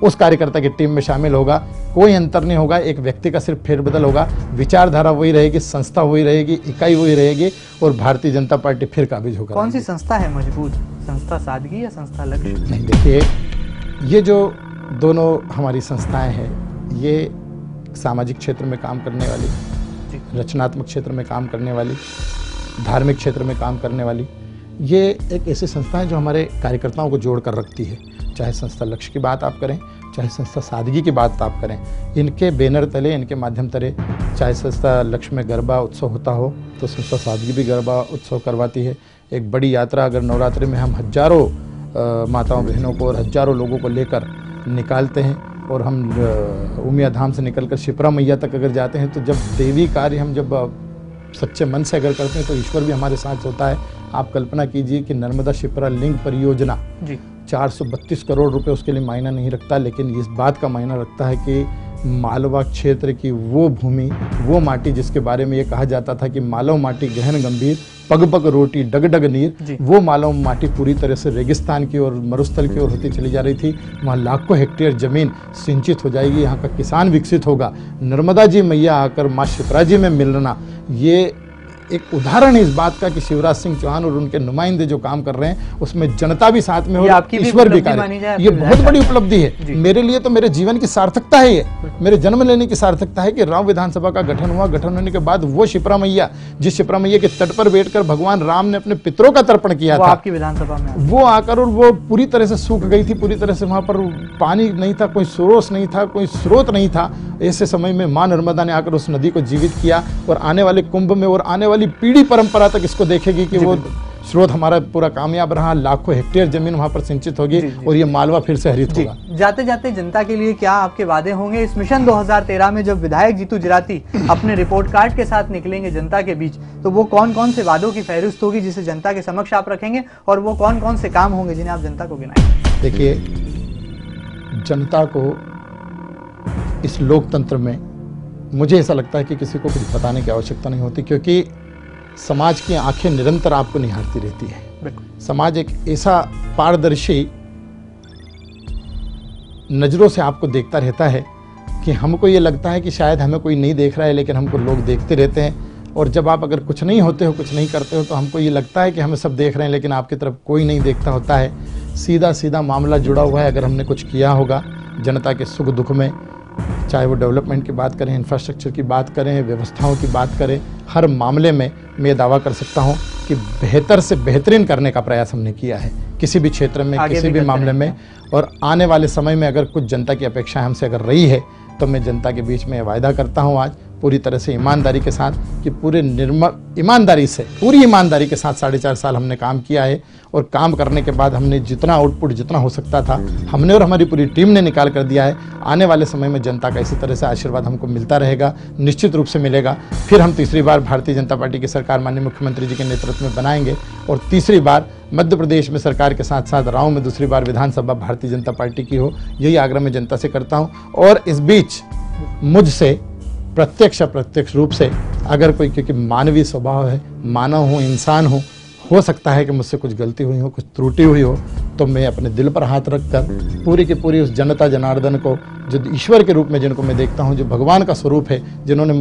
उस कार्यकर्ता की टीम में शामिल होगा। कोई अंतर नहीं होगा, एक व्यक्ति का सिर्फ फेरबदल होगा। विचारधारा वही रहेगी, संस्था वही रहेगी, इकाई वही रहेगी और भारतीय जनता पार्टी फिर काबिज होगा। कौन सी संस्था है मजबूत? संस्था सादगी या संस्था लक्ष्य? नहीं, देखिए, ये जो दोनों हमारी संस्थाएं हैं, ये सामाजिक क्षेत्र में काम करने वाली, रचनात्मक क्षेत्र में काम करने वाली, धार्मिक क्षेत्र में काम करने वाली, ये एक ऐसी संस्था है जो हमारे कार्यकर्ताओं को जोड़ कर रखती है। चाहे संस्था लक्ष्य की बात आप करें, चाहे संस्था सादगी की बात आप करें, इनके बैनर तले, इनके माध्यम तले, चाहे संस्था लक्ष्य में गरबा उत्सव होता हो तो संस्था सादगी भी गरबा उत्सव करवाती है। एक बड़ी यात्रा अगर नवरात्रि में हम हजारों माताओं बहनों को और हजारों लोगों को लेकर निकालते हैं और हम उमिया धाम से निकलकर शिप्रा मैया तक अगर जाते हैं, तो जब देवी कार्य हम जब सच्चे मन से अगर करते हैं तो ईश्वर भी हमारे साथ होता है। आप कल्पना कीजिए कि नर्मदा शिप्रा लिंक परियोजना 432 करोड़ रुपए उसके लिए मायना नहीं रखता, लेकिन इस बात का मायना रखता है कि मालवा क्षेत्र की वो भूमि, वो माटी जिसके बारे में ये कहा जाता था कि मालव माटी गहन गंभीर, पग पग रोटी डग डग नीर, वो मालव माटी पूरी तरह से रेगिस्तान की ओर, मरुस्थल की ओर होती चली जा रही थी। वहाँ लाखों हेक्टेयर जमीन सिंचित हो जाएगी, यहाँ का किसान विकसित होगा। नर्मदा जी मैया आकर माँ शिप्रा जी में मिलना, ये एक उदाहरण है इस बात का कि शिवराज सिंह चौहान और उनके नुमाइंदे जो काम कर रहे हैं उसमें जनता भी साथ में हो, ईश्वर भी कार्य, ये बहुत बड़ी उपलब्धि है मेरे लिए। तो मेरे जीवन की सार्थकता है, ये मेरे जन्म लेने की सार्थकता है कि राम विधानसभा का गठन हुआ। गठन होने के बाद वो शिप्रा मैया, जिस शिप्रा मैया के तट पर बैठकर भगवान राम ने अपने पितरों का तर्पण किया था, आपकी विधानसभा में वो आकर, और वो पूरी तरह से सूख गई थी, पूरी तरह से वहां पर पानी नहीं था, कोई सोर्स नहीं था, कोई स्रोत नहीं था, ऐसे समय में माँ नर्मदा ने आकर उस नदी को जीवित किया और आने वाले कुंभ में और आने वाली पीढ़ी परंपरा तक इसको देखेगी कि वो स्रोत हमारा पूरा कामयाब रहा, लाखों हेक्टेयर जमीन वहां पर सिंचित होगी और ये मालवा फिर से हरित होगा। जाते जाते जनता के लिए क्या आपके वादे होंगे इस मिशन 2013 में, जब विधायक जीतू जिराती अपने रिपोर्ट कार्ड के साथ निकलेंगे जनता के बीच, तो वो कौन कौन से वादों की फहरिस्त होगी जिसे जनता के समक्ष आप रखेंगे और वो कौन कौन से काम होंगे जिन्हें आप जनता को गिनाएंगे? देखिए, जनता को इस लोकतंत्र में मुझे ऐसा लगता है कि किसी को कुछ बताने की आवश्यकता नहीं होती, क्योंकि समाज की आंखें निरंतर आपको निहारती रहती है। समाज एक ऐसा पारदर्शी नज़रों से आपको देखता रहता है कि हमको ये लगता है कि शायद हमें कोई नहीं देख रहा है, लेकिन हमको लोग देखते रहते हैं। और जब आप अगर कुछ नहीं होते हो, कुछ नहीं करते हो, तो हमको ये लगता है कि हमें सब देख रहे हैं, लेकिन आपकी तरफ कोई नहीं देखता होता है। सीधा सीधा मामला जुड़ा हुआ है। अगर हमने कुछ किया होगा जनता के सुख दुख में, चाहे वो डेवलपमेंट की बात करें, इंफ्रास्ट्रक्चर की बात करें, व्यवस्थाओं की बात करें, हर मामले में मैं ये दावा कर सकता हूं कि बेहतर से बेहतरीन करने का प्रयास हमने किया है किसी भी क्षेत्र में, किसी भी मामले में। और आने वाले समय में अगर कुछ जनता की अपेक्षाएं हमसे अगर रही है, तो मैं जनता के बीच में वायदा करता हूं आज पूरी तरह से ईमानदारी के साथ कि पूरी ईमानदारी के साथ 4.5 साल हमने काम किया है। और काम करने के बाद हमने जितना आउटपुट जितना हो सकता था हमने और हमारी पूरी टीम ने निकाल कर दिया है। आने वाले समय में जनता का इसी तरह से आशीर्वाद हमको मिलता रहेगा, निश्चित रूप से मिलेगा। फिर हम तीसरी बार भारतीय जनता पार्टी की सरकार माननीय मुख्यमंत्री जी के नेतृत्व में बनाएंगे और तीसरी बार मध्य प्रदेश में सरकार के साथ साथ राव में दूसरी बार विधानसभा भारतीय जनता पार्टी की हो, यही आग्रह मैं जनता से करता हूँ। और इस बीच मुझसे प्रत्यक्ष अप्रत्यक्ष रूप से अगर कोई, क्योंकि मानवीय स्वभाव है, मानव हूँ, इंसान हूँ, हो सकता है कि मुझसे कुछ गलती हुई हो, कुछ त्रुटि हुई हो, तो मैं अपने दिल पर हाथ रखकर पूरी की पूरी उस जनता जनार्दन को, जो ईश्वर के रूप में जिनको मैं देखता हूँ, जो भगवान का स्वरूप है, जिन्होंने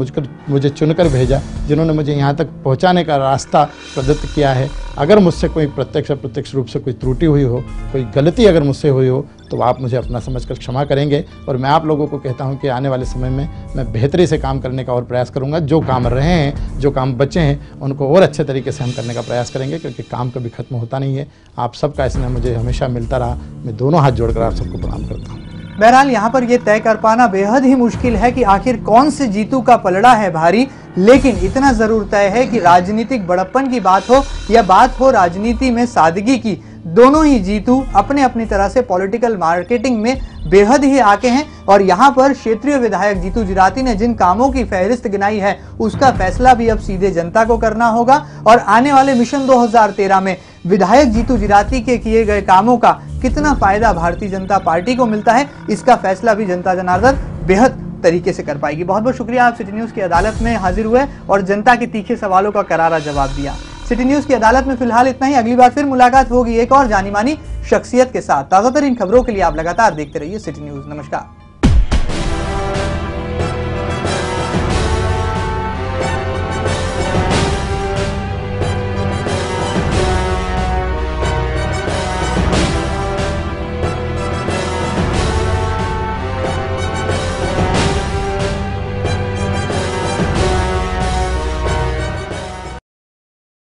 मुझे चुनकर भेजा, जिन्होंने मुझे यहाँ तक पहुँचाने का रास्ता प्रदत्त किया है, अगर मुझसे कोई प्रत्यक्ष अप्रत्यक्ष रूप से कोई त्रुटि हुई हो, कोई गलती अगर मुझसे हुई हो, तो आप मुझे अपना समझकर क्षमा करेंगे। और मैं आप लोगों को कहता हूं कि आने वाले समय में मैं बेहतरी से काम करने का और प्रयास करूंगा। जो काम रहे हैं, जो काम बचे हैं, उनको और अच्छे तरीके से हम करने का प्रयास करेंगे, क्योंकि काम कभी खत्म होता नहीं है। आप सबका स्नेह मुझे हमेशा मिलता रहा। मैं दोनों हाथ जोड़कर आप सबको प्रणाम करता हूँ। बहरहाल यहाँ पर यह तय कर पाना बेहद ही मुश्किल है कि आखिर कौन से जीतू का पलड़ा है भारी, लेकिन इतना जरूर तय है कि राजनीतिक बड़प्पन की बात हो या बात हो राजनीति में सादगी की, दोनों ही जीतू अपने अपनी तरह से पॉलिटिकल मार्केटिंग में बेहद ही आगे हैं। और यहाँ पर क्षेत्रीय विधायक जीतू जिराती ने जिन कामों की फहरिस्त गिनाई है, उसका फैसला भी अब सीधे जनता को करना होगा। और आने वाले मिशन 2013 में विधायक जीतू जिराती के किए गए कामों का कितना फायदा भारतीय जनता पार्टी को मिलता है, इसका फैसला भी जनता जनार्दन बेहद तरीके से कर पाएगी। बहुत बहुत शुक्रिया, आप सिटी न्यूज की अदालत में हाजिर हुए और जनता के तीखे सवालों का करारा जवाब दिया। सिटी न्यूज की अदालत में फिलहाल इतना ही। अगली बार फिर मुलाकात होगी एक और जानी मानी शख्सियत के साथ। ताज़ा तरीन खबरों के लिए आप लगातार देखते रहिए सिटी न्यूज। नमस्कार।